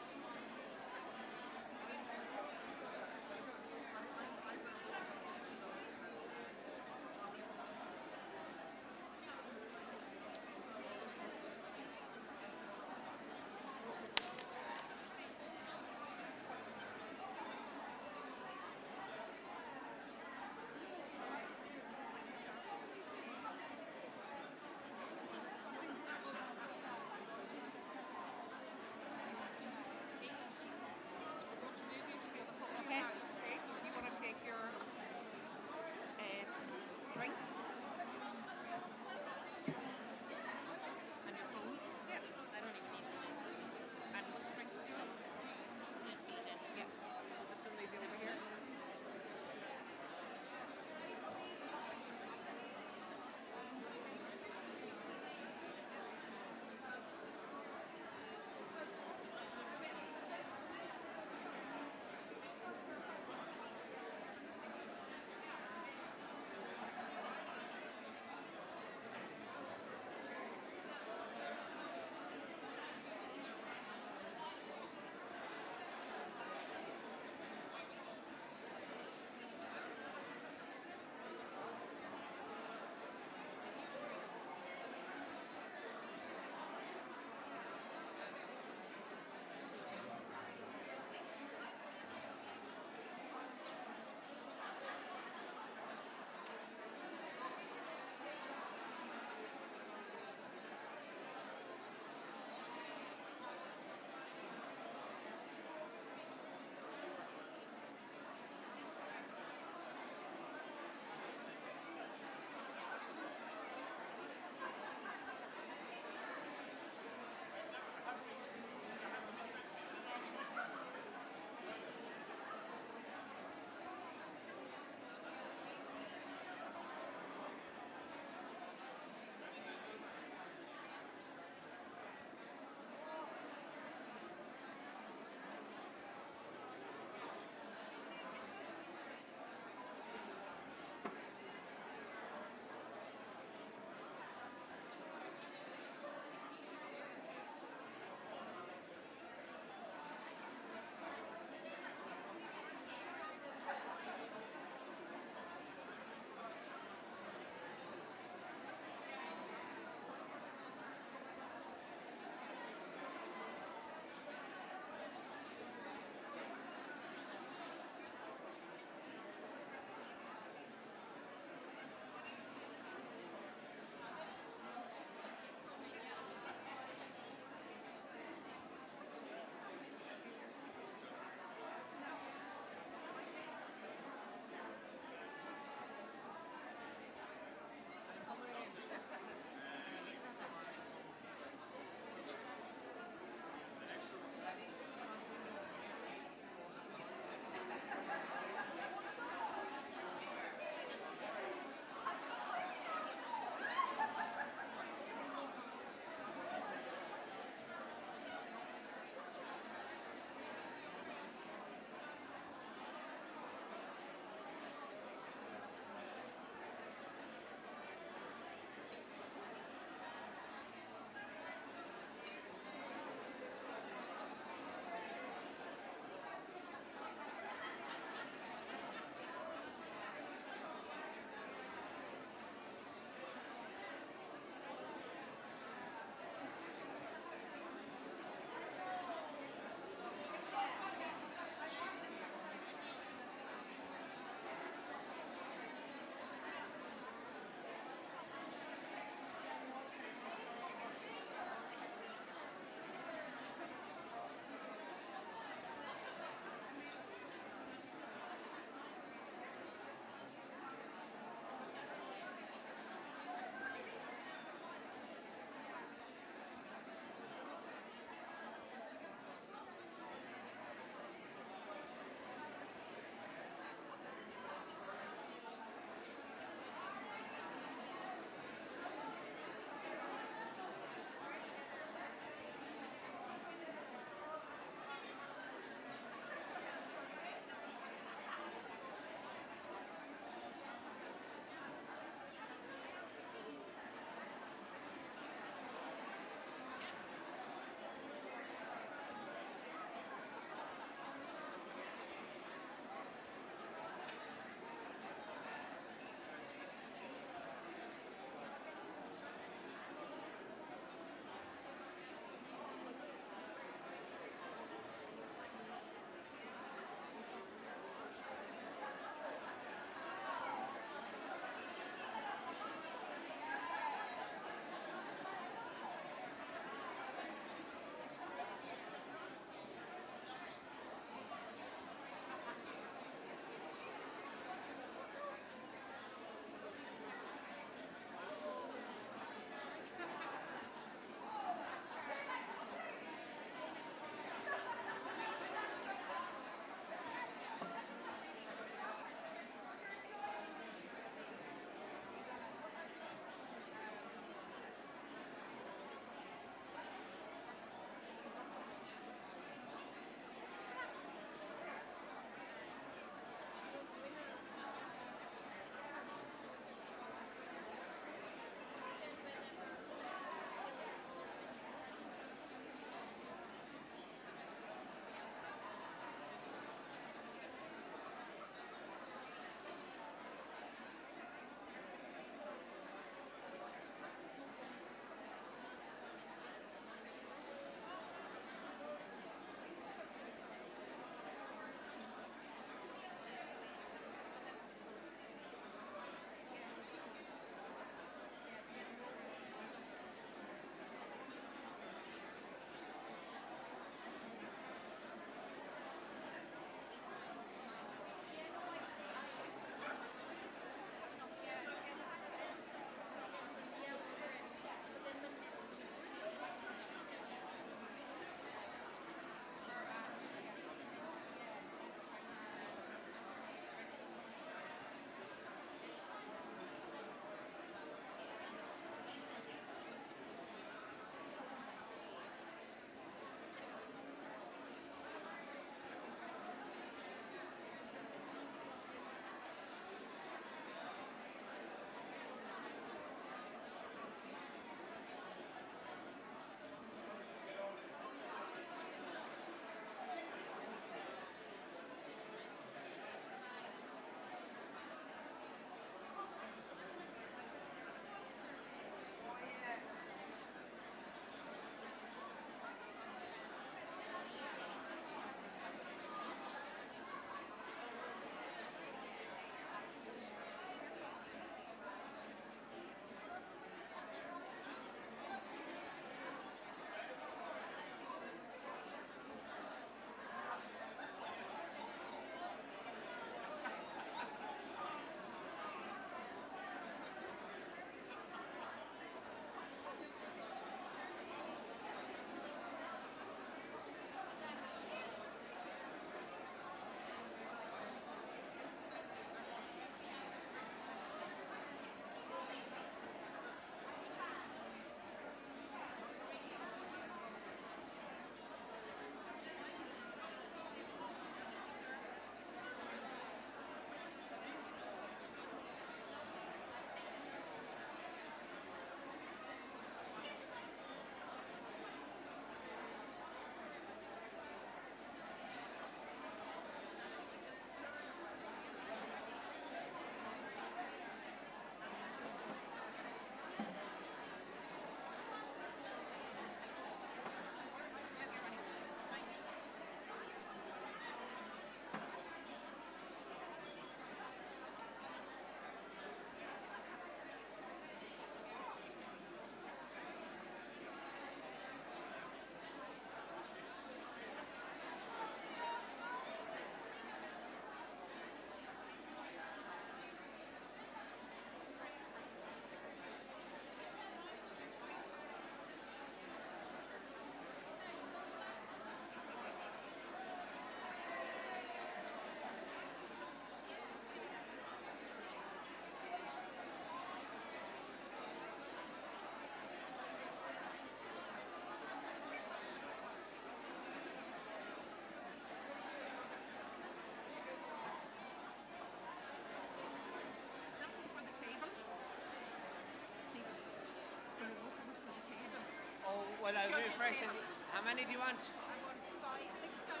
Well, I'll refresh it. How many do you want? I want 5, 6 down,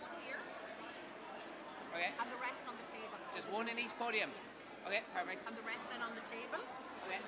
one here, Okay. and the rest on the table. Just one in each podium. Okay, perfect. And the rest then on the table. Okay.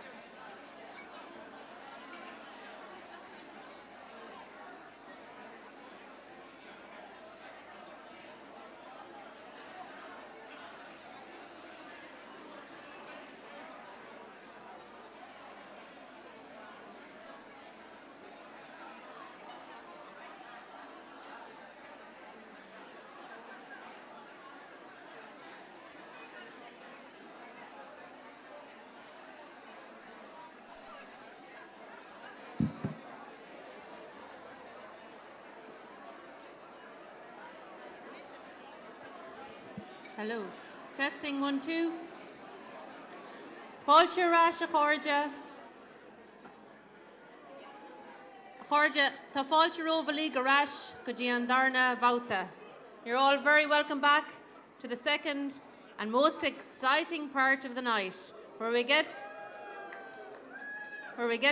Hello. Testing 1, 2. Fáilte rás a chóide. Chóide, tá fáilte rómhalí go rás go dtí an darna bhauta. You're all very welcome back to the second and most exciting part of the night, where we get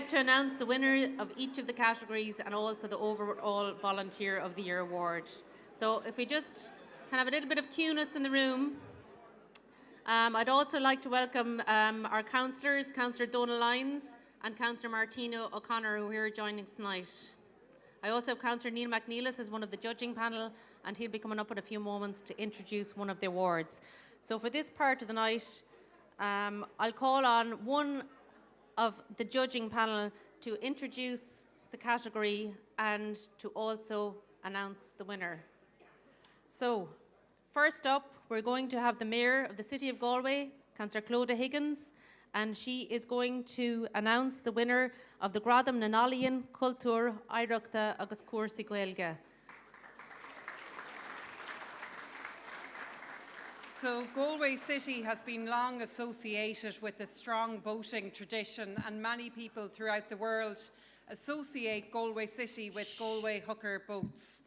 to announce the winner of each of the categories and also the overall Volunteer of the Year award. So if we just can have a little bit of cueness in the room. I'd also like to welcome our councillors, Councillor Donal Lyons and Councillor Martino O'Connor, who are here joining us tonight. I also have Councillor Neil McNeilis as one of the judging panel, and he'll be coming up in a few moments to introduce one of the awards. So for this part of the night, I'll call on one of the judging panel to introduce the category and to also announce the winner. So, first up, we're going to have the Mayor of the City of Galway, Councillor Clodagh Higgins, and she is going to announce the winner of the Gradam na Nolíon Cultúr Oidhreachta agus Cuasaí Gaeilge. So Galway City has been long associated with a strong boating tradition, and many people throughout the world associate Galway City with Galway hooker boats.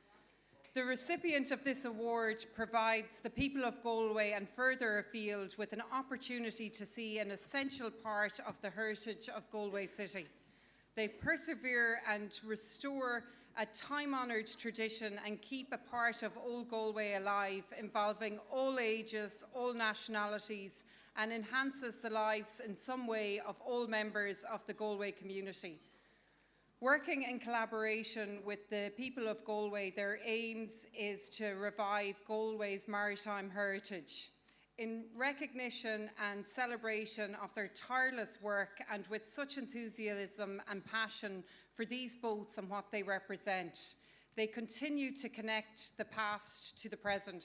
The recipient of this award provides the people of Galway and further afield with an opportunity to see an essential part of the heritage of Galway City. They persevere and restore a time-honoured tradition and keep a part of Old Galway alive, involving all ages, all nationalities, and enhances the lives in some way of all members of the Galway community. Working in collaboration with the people of Galway, their aims is to revive Galway's maritime heritage. In recognition and celebration of their tireless work and with such enthusiasm and passion for these boats and what they represent, they continue to connect the past to the present.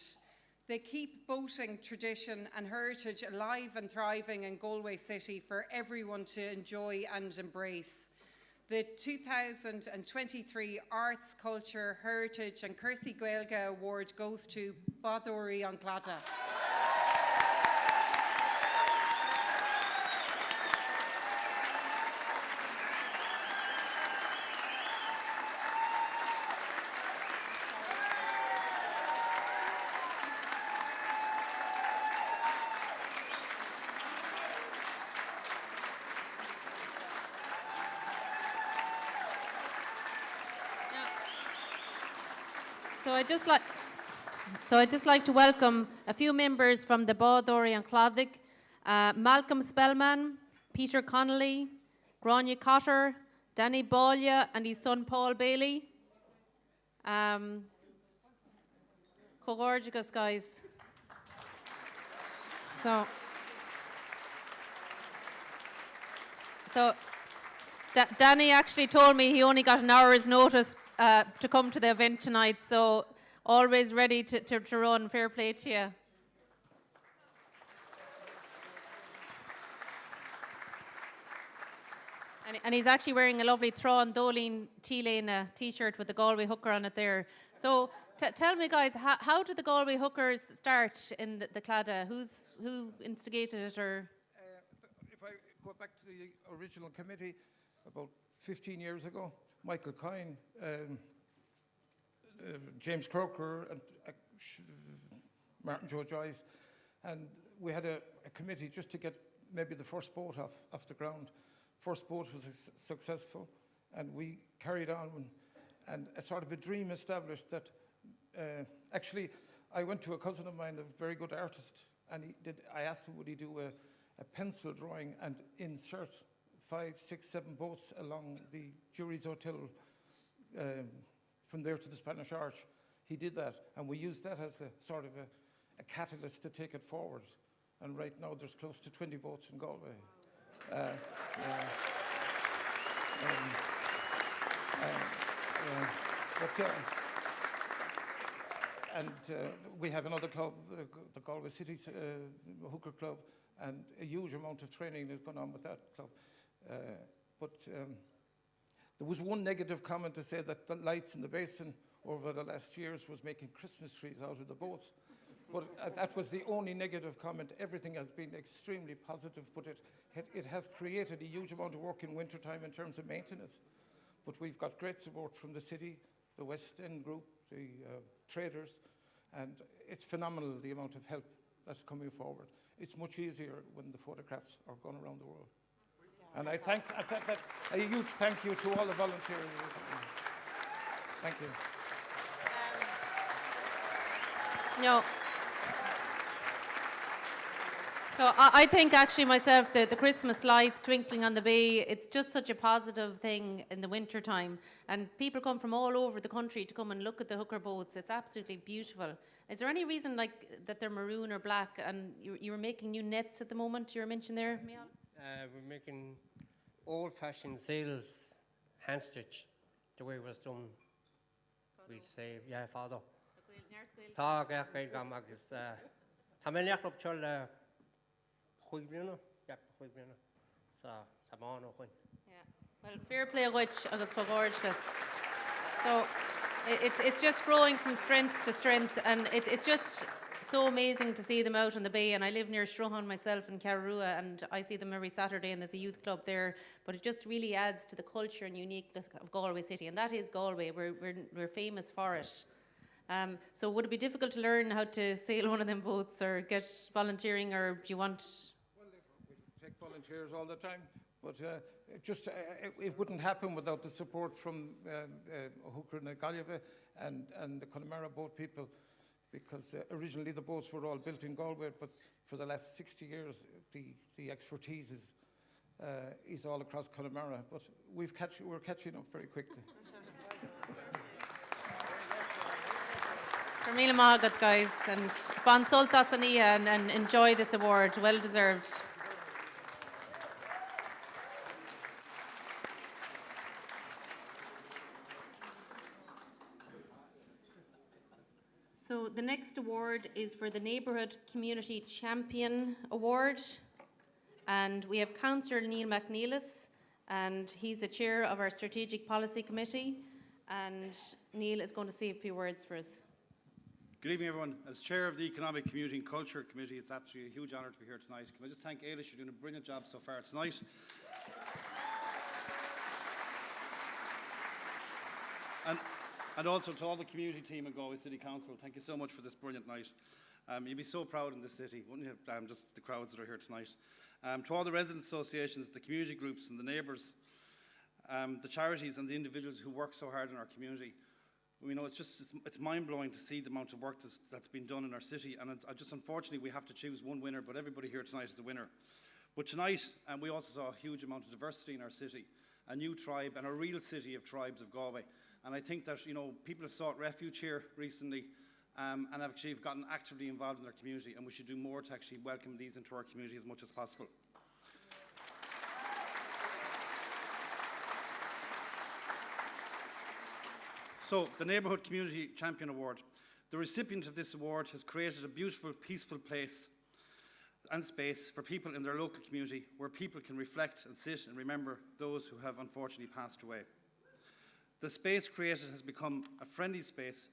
They keep boating tradition and heritage alive and thriving in Galway City for everyone to enjoy and embrace. The 2023 Arts, Culture, Heritage and Cuasaí Gaeilge Award goes to Bádóirí an Clada. So I'd just like to welcome a few members from the Bádóirí an Clada, Malcolm Spellman, Peter Connolly, Grania Cotter, Danny Balya and his son Paul Bailey. Gorgeous guys. So Danny actually told me he only got an hour's notice to come to the event tonight, so always ready to run. Fair play to you. And he's actually wearing a lovely Thrawn Dolin T-Lane t-shirt with the Galway hooker on it there. So tell me, guys, how did the Galway hookers start in the Clada? Who instigated it? Or if I go back to the original committee, about 15 years ago, Michael Coyne, James Croker and Martin Joe Joyce, and we had a committee just to get maybe the first boat off the ground. First boat was successful, And we carried on, and a sort of a dream established that, actually, I went to a cousin of mine, a very good artist, and I asked him would he do a pencil drawing and insert 5, 6, 7 boats along the Jury's Hotel from there to the Spanish Arch. He did that, and we used that as a sort of a catalyst to take it forward. And right now there's close to 20 boats in Galway. We have another club, the Galway City Hooker Club, and a huge amount of training is going on with that club. There was one negative comment to say that the lights in the basin over the last years was making Christmas trees out of the boats. But that was the only negative comment. Everything has been extremely positive, but it has created a huge amount of work in wintertime in terms of maintenance. But we've got great support from the city, the West End group, the traders, and it's phenomenal the amount of help that's coming forward. It's much easier when the photographs are going around the world. And I thank a huge thank you to all the volunteers. Thank you. No. So I think actually myself that the Christmas lights twinkling on the bay, it's just such a positive thing in the winter time. And people come from all over the country to come and look at the hooker boats. It's absolutely beautiful. Is there any reason like that they're maroon or black? And you were making new nets at the moment, you were mentioning there, Mial? We're making old-fashioned sails, hand-stitch, the way it was done. We'd say, yeah, father. Tá gael gam agus tá mé leachlop chol chuig bliana, chuig bliana. Sa tá mána chuin. Yeah. Well, fair play which agus gorgeous. So it's just growing from strength to strength, and it's just so amazing to see them out on the bay. And I live near Strohan myself in Carrua, and I see them every Saturday, and there's a youth club there. But it just really adds to the culture and uniqueness of Galway City, and that is Galway. We're famous for it. So would it be difficult to learn how to sail one of them boats or get volunteering, or do you want? Well, we take volunteers all the time, but it wouldn't happen without the support from Hooker and Galway and the Connemara boat people, because originally the boats were all built in Galway, but for the last 60 years the expertise is all across Connemara. But we're catching up very quickly. Mila Magat, guys, and Ban Soltas and enjoy this award, well deserved. So the next award is for the Neighbourhood Community Champion Award, and we have Councillor Neil McNeilis, and he's the chair of our Strategic Policy Committee, and Neil is going to say a few words for us. Good evening, everyone. As Chair of the Economic, Community and Culture Committee, it's absolutely a huge honour to be here tonight. Can I just thank Ailish, you're doing a brilliant job so far tonight. And also to all the community team at Galway City Council, thank you so much for this brilliant night. You'd be so proud in this city, wouldn't you, just the crowds that are here tonight. To all the resident associations, the community groups and the neighbours, the charities and the individuals who work so hard in our community. You know, it's mind-blowing to see the amount of work that's been done in our city, and unfortunately we have to choose one winner, but everybody here tonight is the winner. But tonight, we also saw a huge amount of diversity in our city, a new tribe and a real city of tribes of Galway. And I think that, you know, people have sought refuge here recently and have actually gotten actively involved in their community, and we should do more to actually welcome these into our community as much as possible. So, the Neighbourhood Community Champion Award. The recipient of this award has created a beautiful, peaceful place and space for people in their local community where people can reflect and sit and remember those who have unfortunately passed away. The space created has become a friendly space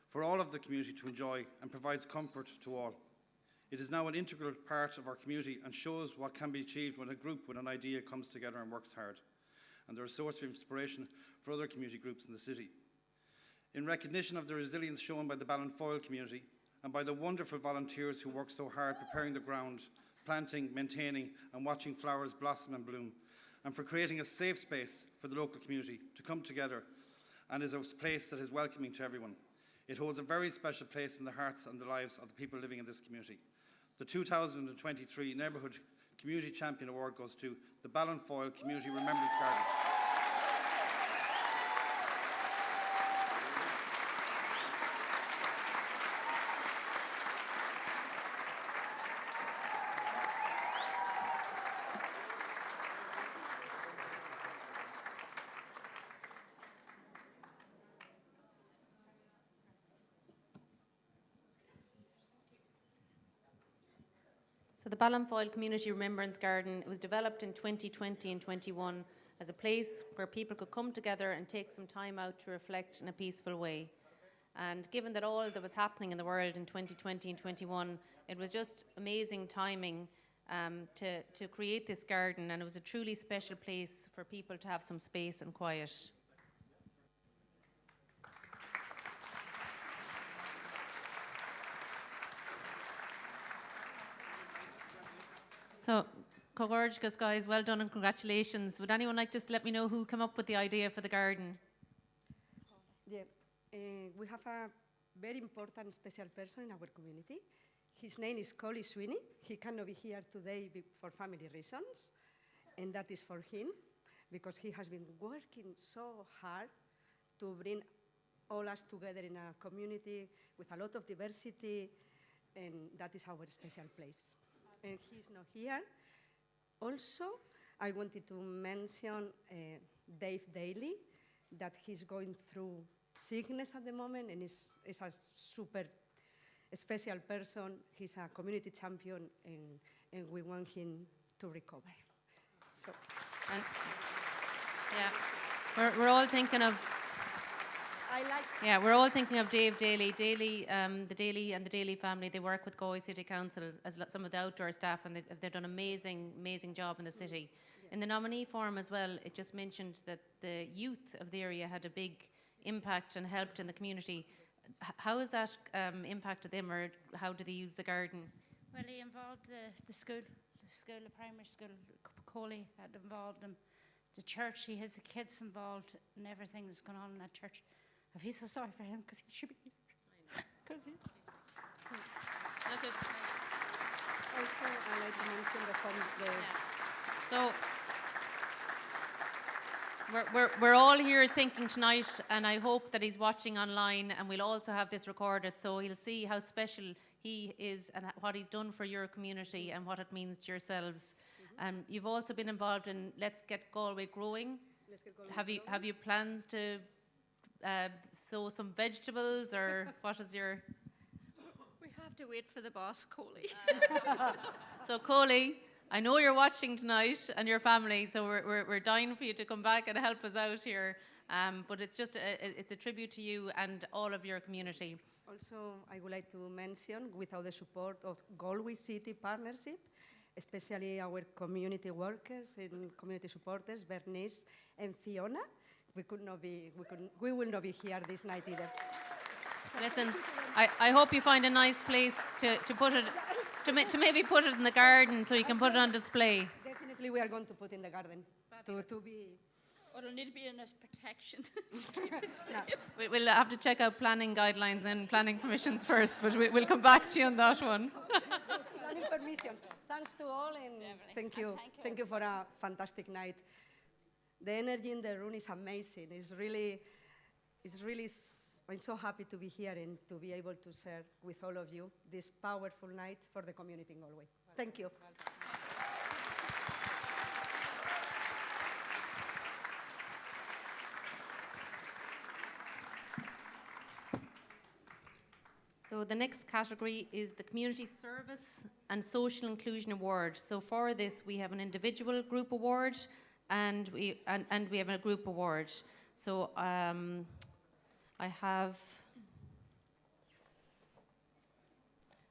for all of the community to enjoy and provides comfort to all. It is now an integral part of our community and shows what can be achieved when a group with an idea comes together and works hard. And they're a source of inspiration for other community groups in the city. In recognition of the resilience shown by the Ballinfoyle community and by the wonderful volunteers who work so hard preparing the ground, planting, maintaining and watching flowers blossom and bloom, and for creating a safe space for the local community to come together and is a place that is welcoming to everyone. It holds a very special place in the hearts and the lives of the people living in this community. The 2023 Neighbourhood Community Champion Award goes to the Ballinfoyle Community Remembrance Garden. So the Ballinfoyle Community Remembrance Garden, it was developed in 2020 and 21 as a place where people could come together and take some time out to reflect in a peaceful way. And given that all that was happening in the world in 2020 and 21, it was just amazing timing to create this garden, and it was a truly special place for people to have some space and quiet. So, Congratulations, guys, well done and congratulations. Would anyone like just to let me know who came up with the idea for the garden? Yeah, we have a very important special person in our community. His name is Collie Sweeney. He cannot be here today for family reasons, and that is for him, because he has been working so hard to bring all us together in a community with a lot of diversity, and that is our special place. And he's not here. Also, I wanted to mention Dave Daly, that he's going through sickness at the moment and is a super special person. He's a community champion, and we want him to recover. So, and, yeah, we're all thinking of. Yeah, we're all thinking of Dave Daly. The Daly and the Daly family, they work with Galway City Council as some of the outdoor staff, and they've done an amazing job in the city. Yeah. In the nominee form as well, it just mentioned that the youth of the area had a big impact and helped in the community. How has that impacted them, or how do they use the garden? Well, he involved the primary school, Coley had involved them. The church, he has the kids involved in everything that's going on in that church. I feel so sorry for him because he should be here. Also, I'd like to mention the fund. So we're all here thinking tonight, and I hope that he's watching online, and we'll also have this recorded so he'll see how special he is and what he's done for your community and what it means to yourselves. You've also been involved in Let's Get Galway Growing. Have you plans to sow some vegetables, or what is your... We have to wait for the boss, Coley. So Coley, I know you're watching tonight and your family, so we're dying for you to come back and help us out here. But it's just it's a tribute to you and all of your community. Also, I would like to mention, without the support of Galway City Partnership, especially our community workers and community supporters, Bernice and Fiona, we will not be here this night either. Listen, I hope you find a nice place to put it, to maybe put it in the garden so you can put it on display. Definitely, we are going to put in the garden to be. Well, it'll need to be in this protection. We'll have to check out planning guidelines and planning permissions first, but we'll come back to you on that one. Planning permissions. Thanks to all, and thank you. Thank you for a fantastic night. The energy in the room is amazing. I'm so happy to be here and to be able to share with all of you this powerful night for the community in Galway. Thank you. So the next category is the Community Service and Social Inclusion Award. So for this, we have an individual group award, and we have a group award. So I have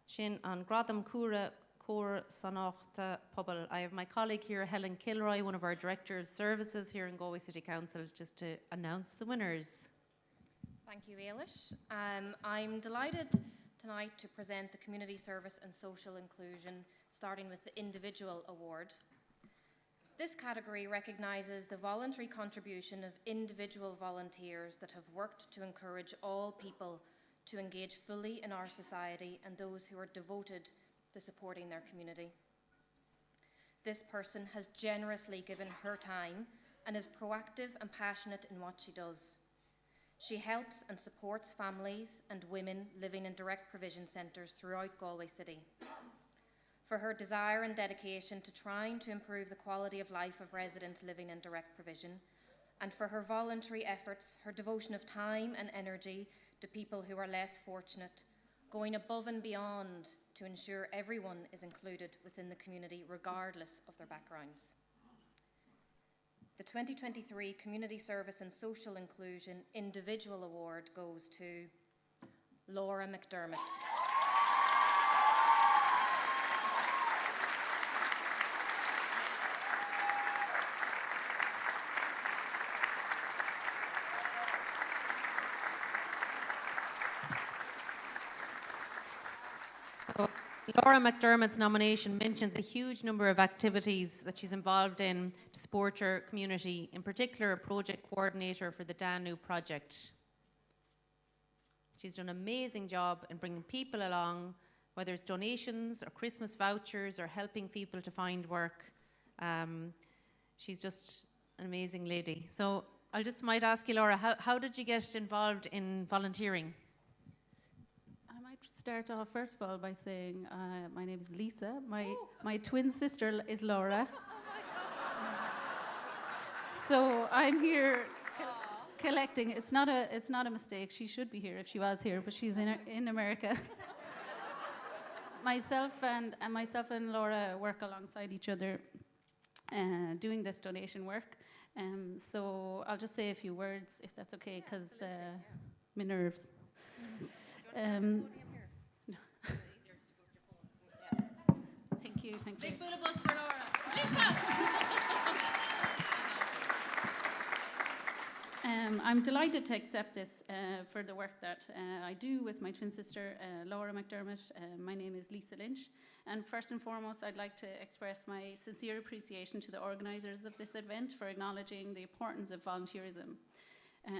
Shin an Gradam Cura Cor Sanochta Pobble. I have my colleague here, Helen Kilroy, one of our Director of Services here in Galway City Council, just to announce the winners. Thank you, Ailish. I'm delighted tonight to present the Community Service and Social Inclusion, starting with the Individual Award. This category recognises the voluntary contribution of individual volunteers that have worked to encourage all people to engage fully in our society and those who are devoted to supporting their community. This person has generously given her time and is proactive and passionate in what she does. She helps and supports families and women living in direct provision centres throughout Galway City. For her desire and dedication to trying to improve the quality of life of residents living in direct provision, and for her voluntary efforts, her devotion of time and energy to people who are less fortunate, going above and beyond to ensure everyone is included within the community regardless of their backgrounds. The 2023 Community Service and Social Inclusion Individual Award goes to Laura McDermott. Laura McDermott's nomination mentions a huge number of activities that she's involved in to support her community, in particular a project coordinator for the Danu project. She's done an amazing job in bringing people along, whether it's donations or Christmas vouchers or helping people to find work. She's just an amazing lady. So I just might ask you, Laura, how did you get involved in volunteering? Start off first of all by saying my name is Lisa. My twin sister is Laura. So I'm here collecting. It's not a mistake. She should be here if she was here, but she's in America. myself and Laura work alongside each other doing this donation work. So I'll just say a few words if that's okay, because my nerves. Thank you. Big Buddha bus for Laura. Lisa! I'm delighted to accept this for the work that I do with my twin sister, Laura McDermott. My name is Lisa Lynch. And first and foremost, I'd like to express my sincere appreciation to the organisers of this event for acknowledging the importance of volunteerism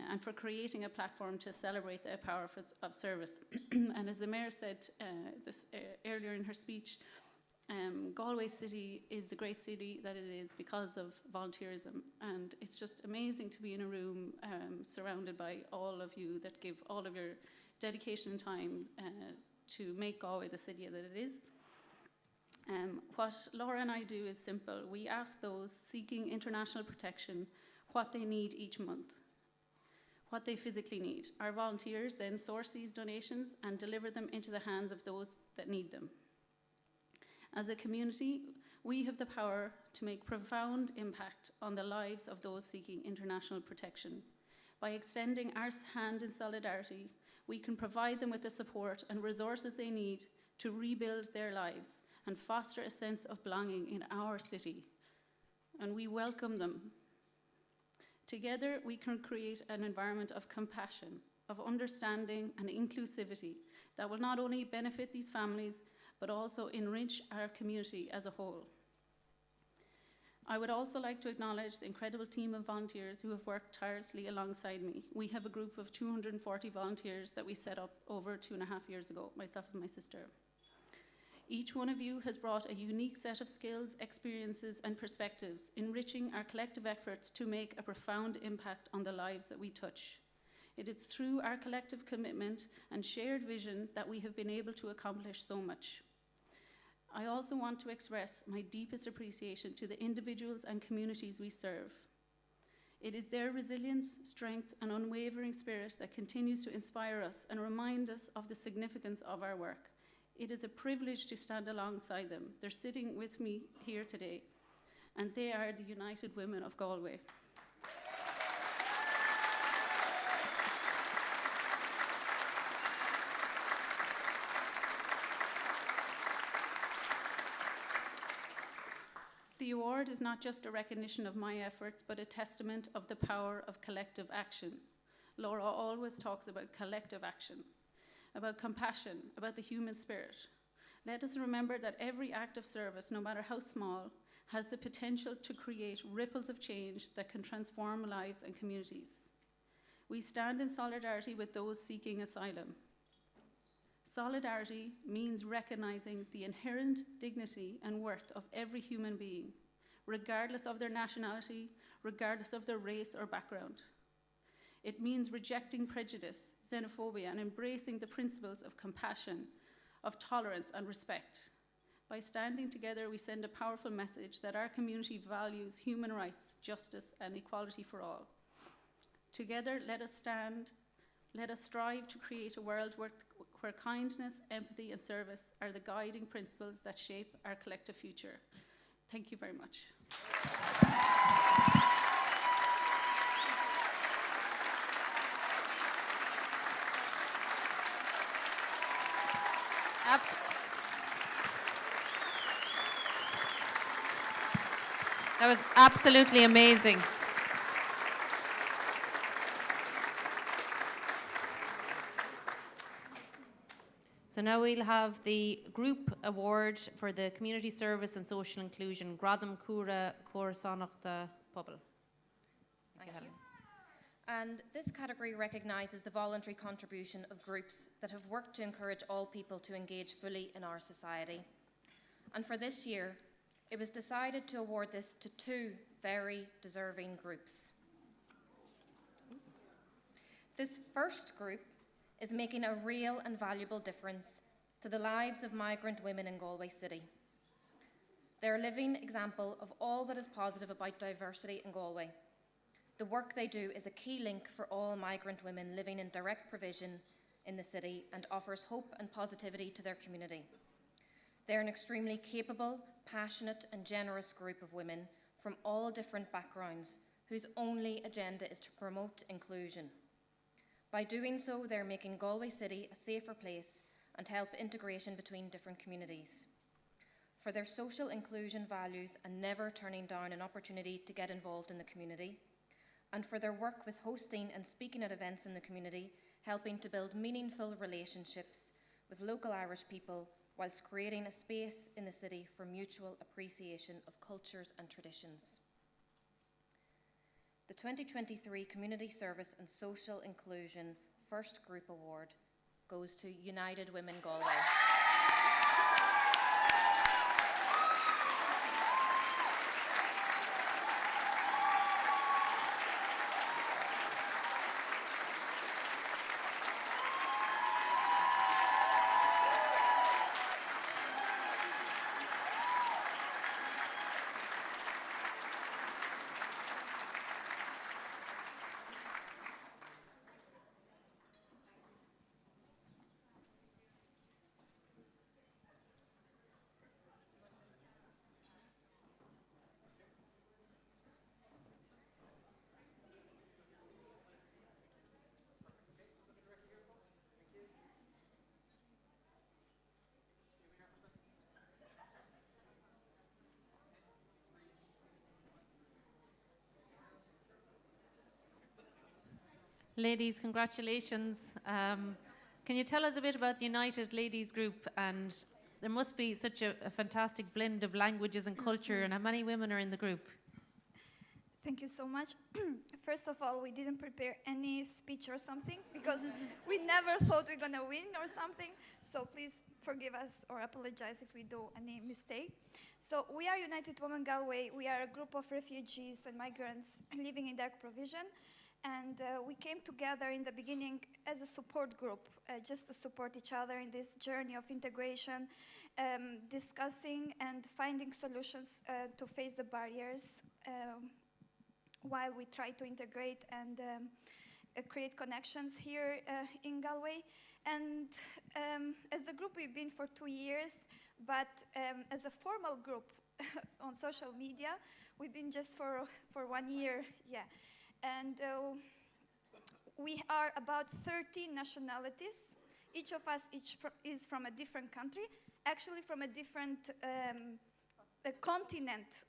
and for creating a platform to celebrate the power of service. And as the Mayor said earlier in her speech, Galway City is the great city that it is because of volunteerism, and it's just amazing to be in a room surrounded by all of you that give all of your dedication and time to make Galway the city that it is. What Laura and I do is simple. We ask those seeking international protection what they need each month, what they physically need. Our volunteers then source these donations and deliver them into the hands of those that need them. As a community, we have the power to make profound impact on the lives of those seeking international protection. By extending our hand in solidarity, we can provide them with the support and resources they need to rebuild their lives and foster a sense of belonging in our city. And we welcome them. Together, we can create an environment of compassion, of understanding and inclusivity that will not only benefit these families, but also enrich our community as a whole. I would also like to acknowledge the incredible team of volunteers who have worked tirelessly alongside me. We have a group of 240 volunteers that we set up over 2.5 years ago, myself and my sister. Each one of you has brought a unique set of skills, experiences, and perspectives, enriching our collective efforts to make a profound impact on the lives that we touch. It is through our collective commitment and shared vision that we have been able to accomplish so much. I also want to express my deepest appreciation to the individuals and communities we serve. It is their resilience, strength, and unwavering spirit that continues to inspire us and remind us of the significance of our work. It is a privilege to stand alongside them. They're sitting with me here today, and they are the United Women of Galway. The award is not just a recognition of my efforts, but a testament of the power of collective action. Laura always talks about collective action, about compassion, about the human spirit. Let us remember that every act of service, no matter how small, has the potential to create ripples of change that can transform lives and communities. We stand in solidarity with those seeking asylum. Solidarity means recognizing the inherent dignity and worth of every human being, regardless of their nationality, regardless of their race or background. It means rejecting prejudice, xenophobia, and embracing the principles of compassion, of tolerance and respect. By standing together, we send a powerful message that our community values human rights, justice, and equality for all. Together, let us strive to create a world where kindness, empathy, and service are the guiding principles that shape our collective future. Thank you very much. That was absolutely amazing. So now we'll have the group award for the community service and social inclusion. Gradam Cura Corsonachta Pobble. Thank you. And this category recognises the voluntary contribution of groups that have worked to encourage all people to engage fully in our society. And for this year, it was decided to award this to two very deserving groups. This first group is making a real and valuable difference to the lives of migrant women in Galway City. They're a living example of all that is positive about diversity in Galway. The work they do is a key link for all migrant women living in direct provision in the city and offers hope and positivity to their community. They're an extremely capable, passionate and generous group of women from all different backgrounds whose only agenda is to promote inclusion. By doing so, they're making Galway City a safer place and help integration between different communities. For their social inclusion values and never turning down an opportunity to get involved in the community, and for their work with hosting and speaking at events in the community, helping to build meaningful relationships with local Irish people whilst creating a space in the city for mutual appreciation of cultures and traditions. The 2023 Community Service and Social Inclusion First Group Award goes to United Women Galway. Ladies, congratulations. Can you tell us a bit about the United Ladies Group? And there must be such a fantastic blend of languages and culture, and how many women are in the group? Thank you so much. First of all, we didn't prepare any speech or something because we never thought we were going to win or something. So please forgive us or apologize if we do any mistake. So we are United Women Galway. We are a group of refugees and migrants living in direct provision. And we came together in the beginning as a support group, just to support each other in this journey of integration, discussing and finding solutions to face the barriers while we try to integrate and create connections here in Galway. And as a group, we've been for 2 years, but as a formal group on social media, we've been just for 1 year, yeah. And we are about 13 nationalities. Each of us is from a different country, actually from a different continent.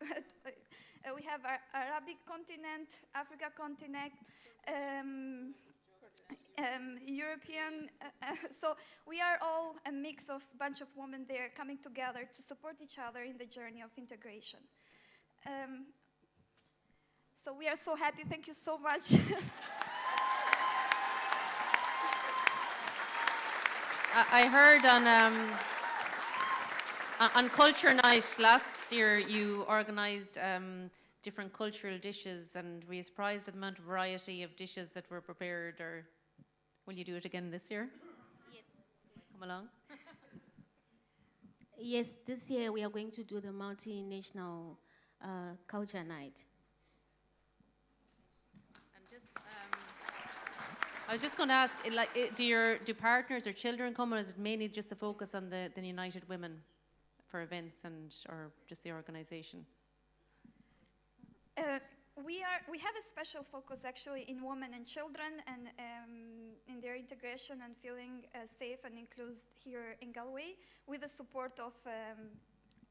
We have our Arabic continent, Africa continent, European. So we are all a mix of bunch of women there coming together to support each other in the journey of integration. So we are so happy. Thank you so much. I heard on Culture Night last year you organised different cultural dishes, and were you surprised at the amount of variety of dishes that were prepared, or will you do it again this year? Yes. Come along. Yes, this year we are going to do the multinational culture night. I was just going to ask, do partners or children come, or is it mainly just a focus on the United Women for events or just the organisation? We have a special focus actually in women and children, and in their integration and feeling safe and included here in Galway, with the support of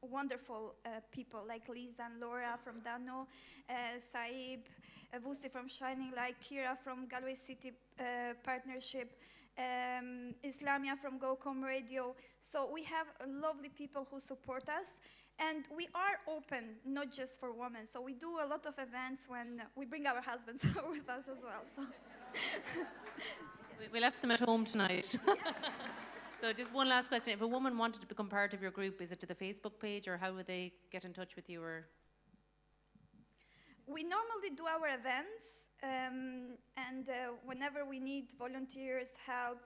wonderful people like Lisa and Laura from Dano, Saib, Vusi from Shining Light, Kira from Galway City Partnership, Islamia from GoCom Radio. So we have lovely people who support us. And we are open, not just for women. So we do a lot of events when we bring our husbands with us as well. So. We left them at home tonight. So just one last question. If a woman wanted to become part of your group, is it to the Facebook page, or how would they get in touch with you? Or we normally do our events, and whenever we need volunteers, help,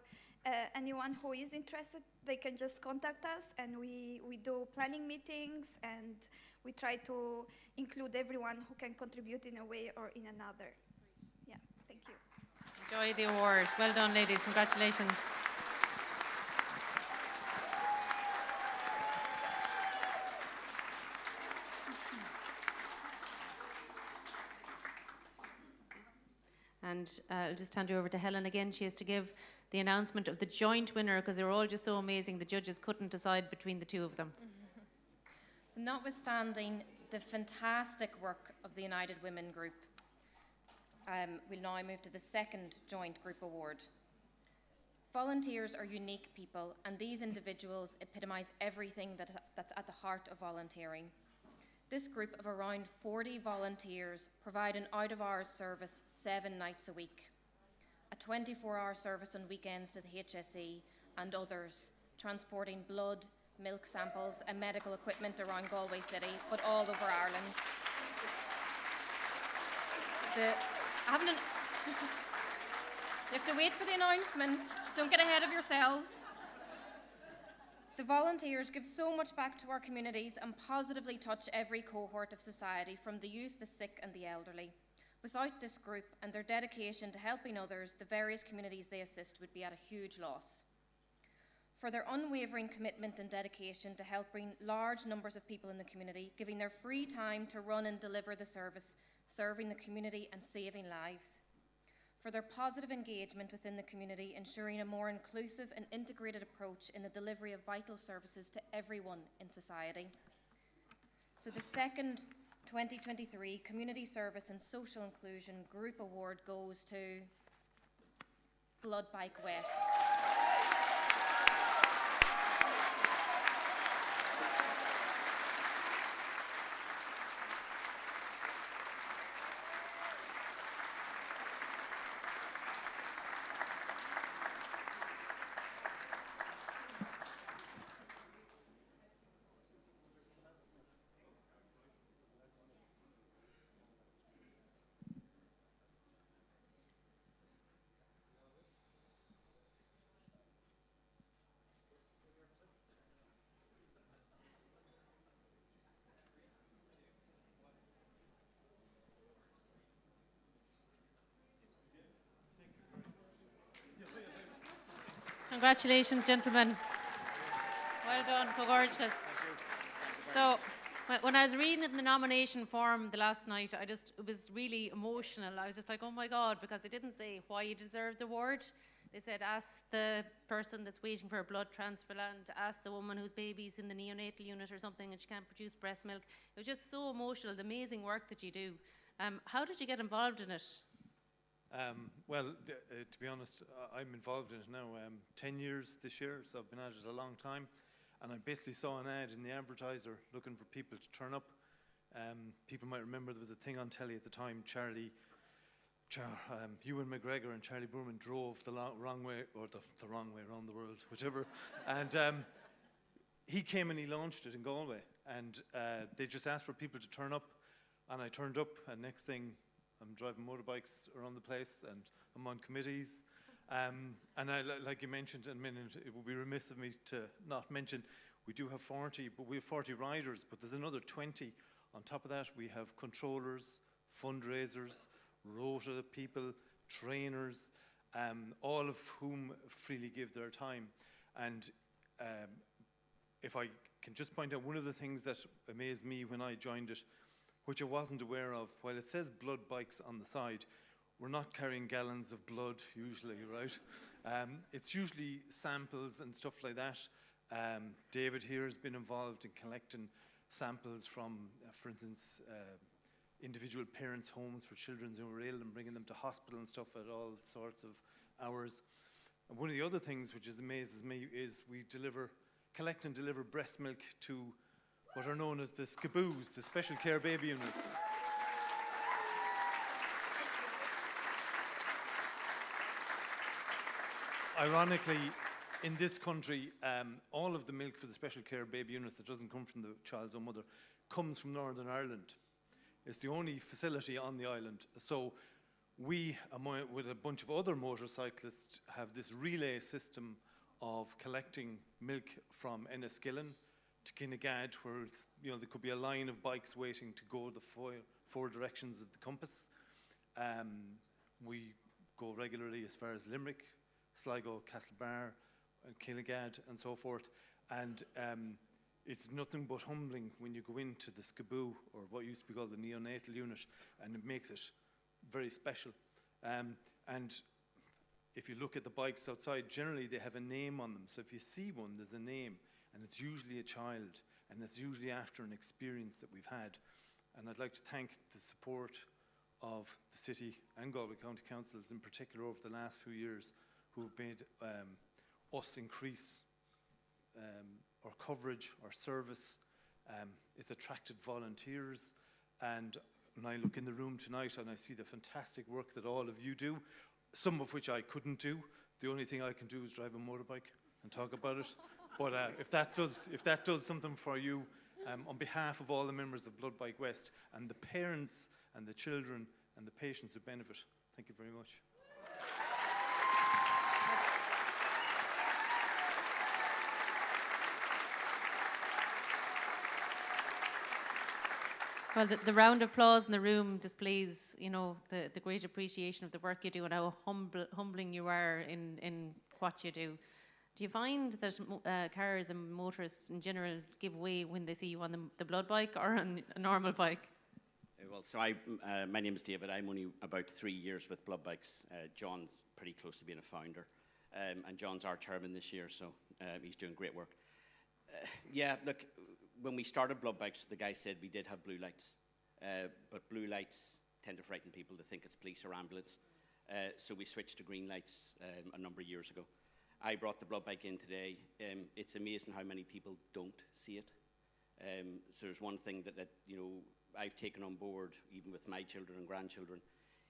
anyone who is interested, they can just contact us, and we do planning meetings, and we try to include everyone who can contribute in a way or in another. Yeah, thank you. Enjoy the award. Well done, ladies. Congratulations. And I'll just hand you over to Helen again. She has to give the announcement of the joint winner, because they were all just so amazing. The judges couldn't decide between the two of them. So notwithstanding the fantastic work of the United Women Group, we'll now move to the second joint group award. Volunteers are unique people, and these individuals epitomise everything that's at the heart of volunteering. This group of around 40 volunteers provide an out-of-hours service 7 nights a week, a 24-hour service on weekends to the HSE and others, transporting blood, milk samples and medical equipment around Galway City, but all over Ireland. You have to wait for the announcement. Don't get ahead of yourselves. The volunteers give so much back to our communities and positively touch every cohort of society, from the youth, the sick and the elderly. Without this group and their dedication to helping others, the various communities they assist would be at a huge loss. For their unwavering commitment and dedication to help bring large numbers of people in the community, giving their free time to run and deliver the service, serving the community and saving lives. For their positive engagement within the community, ensuring a more inclusive and integrated approach in the delivery of vital services to everyone in society. So the second 2023 Community Service and Social Inclusion Group Award goes to Blood Bike West. Congratulations, gentlemen. Well done, gorgeous. So, when I was reading it in the nomination form the last night, it was really emotional. I was just like, oh my God, because they didn't say why you deserved the award. They said, ask the person that's waiting for a blood transplant, ask the woman whose baby's in the neonatal unit or something and she can't produce breast milk. It was just so emotional, the amazing work that you do. How did you get involved in it? To be honest, I'm involved in it now 10 years this year, so I've been at it a long time. And I basically saw an ad in the advertiser looking for people to turn up People might remember there was a thing on telly at the time, Ewan McGregor and Charlie Boorman drove the wrong way, or the wrong way around the world, whichever. And he came and he launched it in Galway. And they just asked for people to turn up. And I turned up, and next thing, I'm driving motorbikes around the place, and I'm on committees. And like you mentioned in a minute, it would be remiss of me to not mention, we do have 40, but we have 40 riders, but there's another 20. On top of that, we have controllers, fundraisers, rota people, trainers, all of whom freely give their time. And if I can just point out one of the things that amazed me when I joined it, which I wasn't aware of, while it says blood bikes on the side, we're not carrying gallons of blood usually, right? It's usually samples and stuff like that. David here has been involved in collecting samples from, for instance, individual parents' homes for children who are ill and bringing them to hospital and stuff at all sorts of hours. And one of the other things which amazes me is we collect and deliver breast milk to what are known as the SCABUs, the Special Care Baby Units. Ironically, in this country, all of the milk for the Special Care Baby Units that doesn't come from the child's own mother comes from Northern Ireland. It's the only facility on the island. So we, with a bunch of other motorcyclists, have this relay system of collecting milk from Enniskillen to Kinnegad, where there could be a line of bikes waiting to go the four directions of the compass. We go regularly as far as Limerick, Sligo, Castlebar, Kinnegad, and so forth. And it's nothing but humbling when you go into the SCABU, or what used to be called the neonatal unit, and it makes it very special. And if you look at the bikes outside, generally they have a name on them. So if you see one, there's a name, and it's usually a child, and it's usually after an experience that we've had. And I'd like to thank the support of the city and Galway County Councils in particular over the last few years, who have made us increase our coverage, our service. It's attracted volunteers, and when I look in the room tonight and I see the fantastic work that all of you do, some of which I couldn't do. The only thing I can do is drive a motorbike and talk about it. But if that does something for you, on behalf of all the members of Blood Bike West and the parents and the children and the patients who benefit, thank you very much. Well, the round of applause in the room displays, the great appreciation of the work you do and how humbling you are in what you do. Do you find that cars and motorists in general give way when they see you on the blood bike or on a normal bike? Well, so my name is David. I'm only about 3 years with Blood Bikes. John's pretty close to being a founder. And John's our chairman this year, so he's doing great work. Yeah, look, when we started Blood Bikes, the guy said we did have blue lights. But blue lights tend to frighten people to think it's police or ambulance. So we switched to green lights a number of years ago. I brought the blood bike in today. It's amazing how many people don't see it. So there's one thing that I've taken on board, even with my children and grandchildren,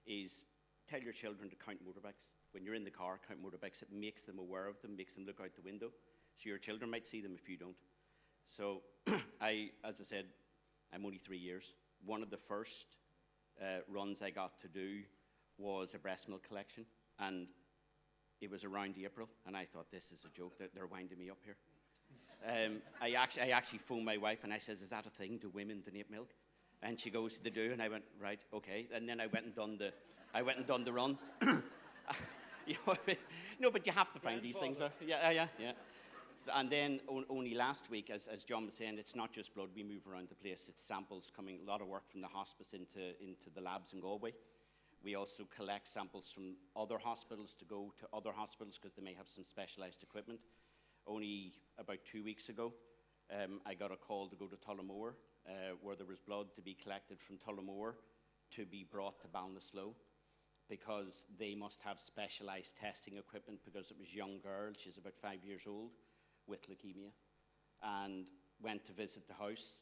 is tell your children to count motorbikes. When you're in the car, count motorbikes. It makes them aware of them, makes them look out the window. So your children might see them if you don't. So as I said, I'm only 3 years. One of the first runs I got to do was a breast milk collection, and it was around April, and I thought, this is a joke, that they're winding me up here. I actually phoned my wife, and I says, is that a thing? Do women donate milk? And she goes, they do, and I went, right, okay. And then I went and done the run. No, but you have to find these things. Yeah. So, and then only last week, as John was saying, it's not just blood. We move around the place. It's samples coming, a lot of work from the hospice into the labs in Galway. We also collect samples from other hospitals to go to other hospitals because they may have some specialised equipment. Only about 2 weeks ago, I got a call to go to Tullamore, where there was blood to be collected from Tullamore to be brought to Ballinasloe, because they must have specialised testing equipment, because it was a young girl, she's about 5 years old, with leukemia, and went to visit the house.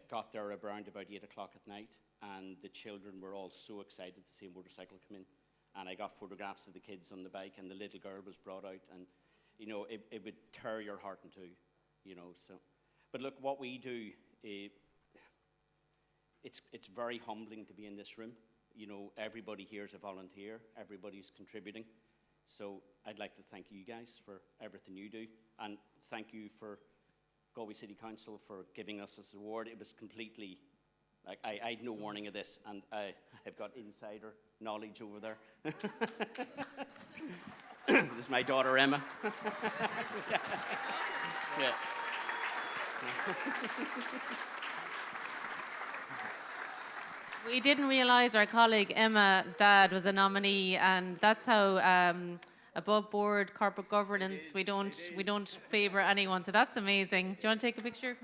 got there around about 8 o'clock at night, and the children were all so excited to see a motorcycle come in. And I got photographs of the kids on the bike, and the little girl was brought out, and you know, it would tear your heart in two, you know. So, but look, what we do, it's very humbling to be in this room. You know, everybody here is a volunteer, everybody's contributing. So I'd like to thank you guys for everything you do, and thank you for Galway City Council for giving us this award. It was completely, like, I had no warning of this, and I've got insider knowledge over there. This is my daughter, Emma. Yeah. We didn't realise our colleague Emma's dad was a nominee, and that's how above board corporate governance we don't favour anyone. So that's amazing. Do you want to take a picture?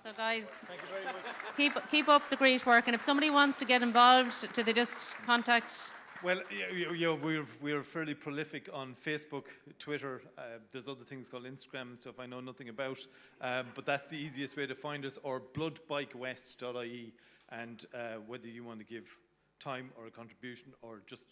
So guys, keep up the great work, and if somebody wants to get involved, do they just contact? Well, we're fairly prolific on Facebook, Twitter. There's other things called Instagram and stuff I know nothing about, but that's the easiest way to find us, or bloodbikewest.ie. And whether you want to give time or a contribution or just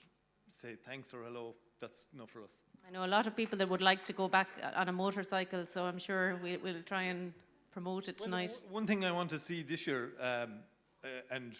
say thanks or hello, that's enough for us. I know a lot of people that would like to go back on a motorcycle, so I'm sure we'll try and promote it tonight. Well, one thing I want to see this year, and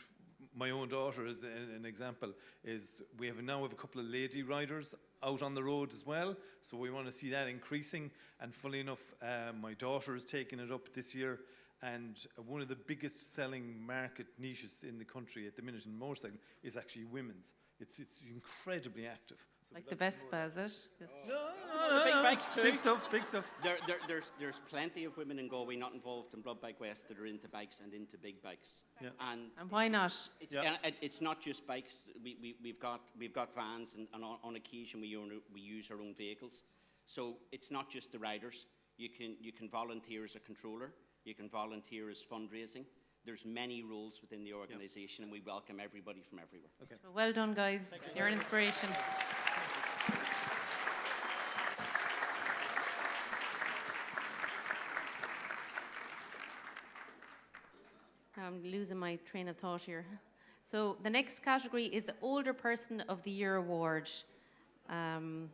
my own daughter is an example, is we now have a couple of lady riders out on the road as well, so we want to see that increasing. And funnily enough, my daughter is taking it up this year, and one of the biggest selling market niches in the country at the minute in motorcycling is actually women's. It's incredibly active. So like the Vespa, is it? No, the big bikes too. Big stuff, big stuff. There's plenty of women in Galway not involved in Blood Bike West that are into bikes and into big bikes. Yeah. And why not? It's not just bikes. We've got vans, and on occasion we use our own vehicles. So it's not just the riders. You can volunteer as a controller. You can volunteer as fundraising. There's many roles within the organisation, and we welcome everybody from everywhere. Okay. Well done, guys. You're an inspiration. I'm losing my train of thought here. So the next category is the Older Person of the Year Award. And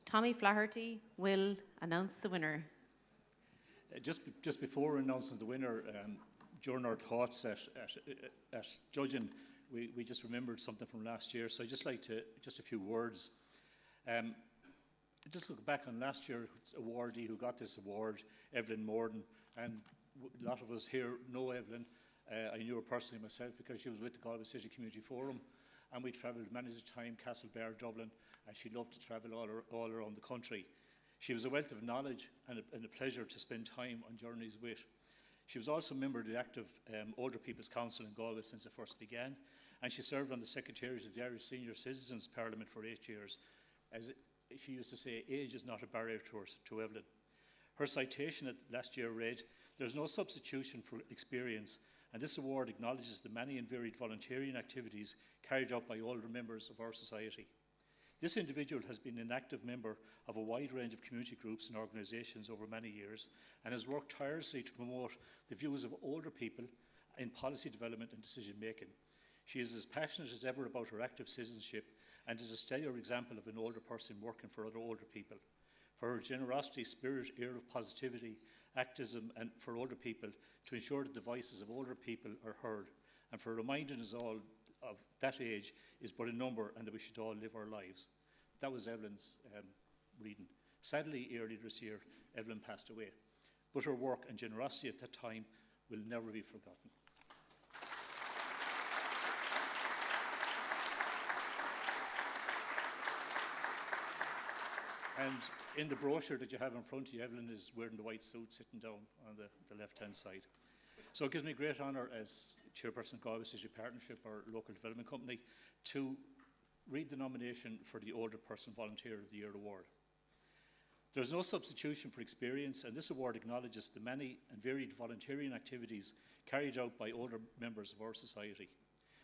Tommy Flaherty will announce the winner. Just before announcing the winner, during our thoughts at judging, we just remembered something from last year. So I'd just like to, just a few words. Just look back on last year's awardee who got this award, Evelyn Morden, and a lot of us here know Evelyn. I knew her personally myself because she was with the Galway City Community Forum, and we travelled many a time, Castlebar, Dublin, and she loved to travel all around the country. She was a wealth of knowledge and a pleasure to spend time on journeys with. She was also a member of the active Older People's Council in Galway since it first began, and she served on the Secretariat of the Irish Senior Citizens Parliament for 8 years. As she used to say, age is not a barrier to Evelyn. Her citation at last year read, "There's no substitution for experience, and this award acknowledges the many and varied volunteering activities carried out by older members of our society." This individual has been an active member of a wide range of community groups and organisations over many years, and has worked tirelessly to promote the views of older people in policy development and decision making. She is as passionate as ever about her active citizenship, and is a stellar example of an older person working for other older people. For her generosity, spirit, air of positivity, activism, and for older people to ensure that the voices of older people are heard, and for reminding us all of that age is but a number, and that we should all live our lives. That was Evelyn's reading. Sadly, earlier this year, Evelyn passed away, but her work and generosity at that time will never be forgotten. And in the brochure that you have in front of you, Evelyn is wearing the white suit, sitting down on the left-hand side. So it gives me great honour as chairperson of Galway City Partnership, our local development company, to read the nomination for the Older Person Volunteer of the Year award. There is no substitution for experience, and this award acknowledges the many and varied volunteering activities carried out by older members of our society.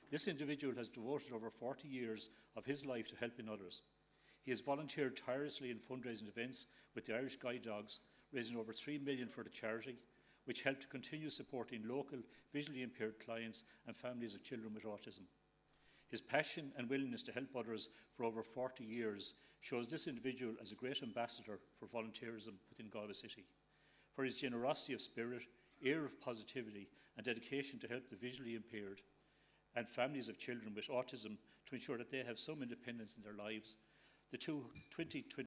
This individual has devoted over 40 years of his life to helping others. He has volunteered tirelessly in fundraising events with the Irish Guide Dogs, raising over $3 million for the charity, which helped to continue supporting local visually impaired clients and families of children with autism. His passion and willingness to help others for over 40 years shows this individual as a great ambassador for volunteerism within Galway City. For his generosity of spirit, air of positivity and dedication to help the visually impaired and families of children with autism to ensure that they have some independence in their lives, the 2020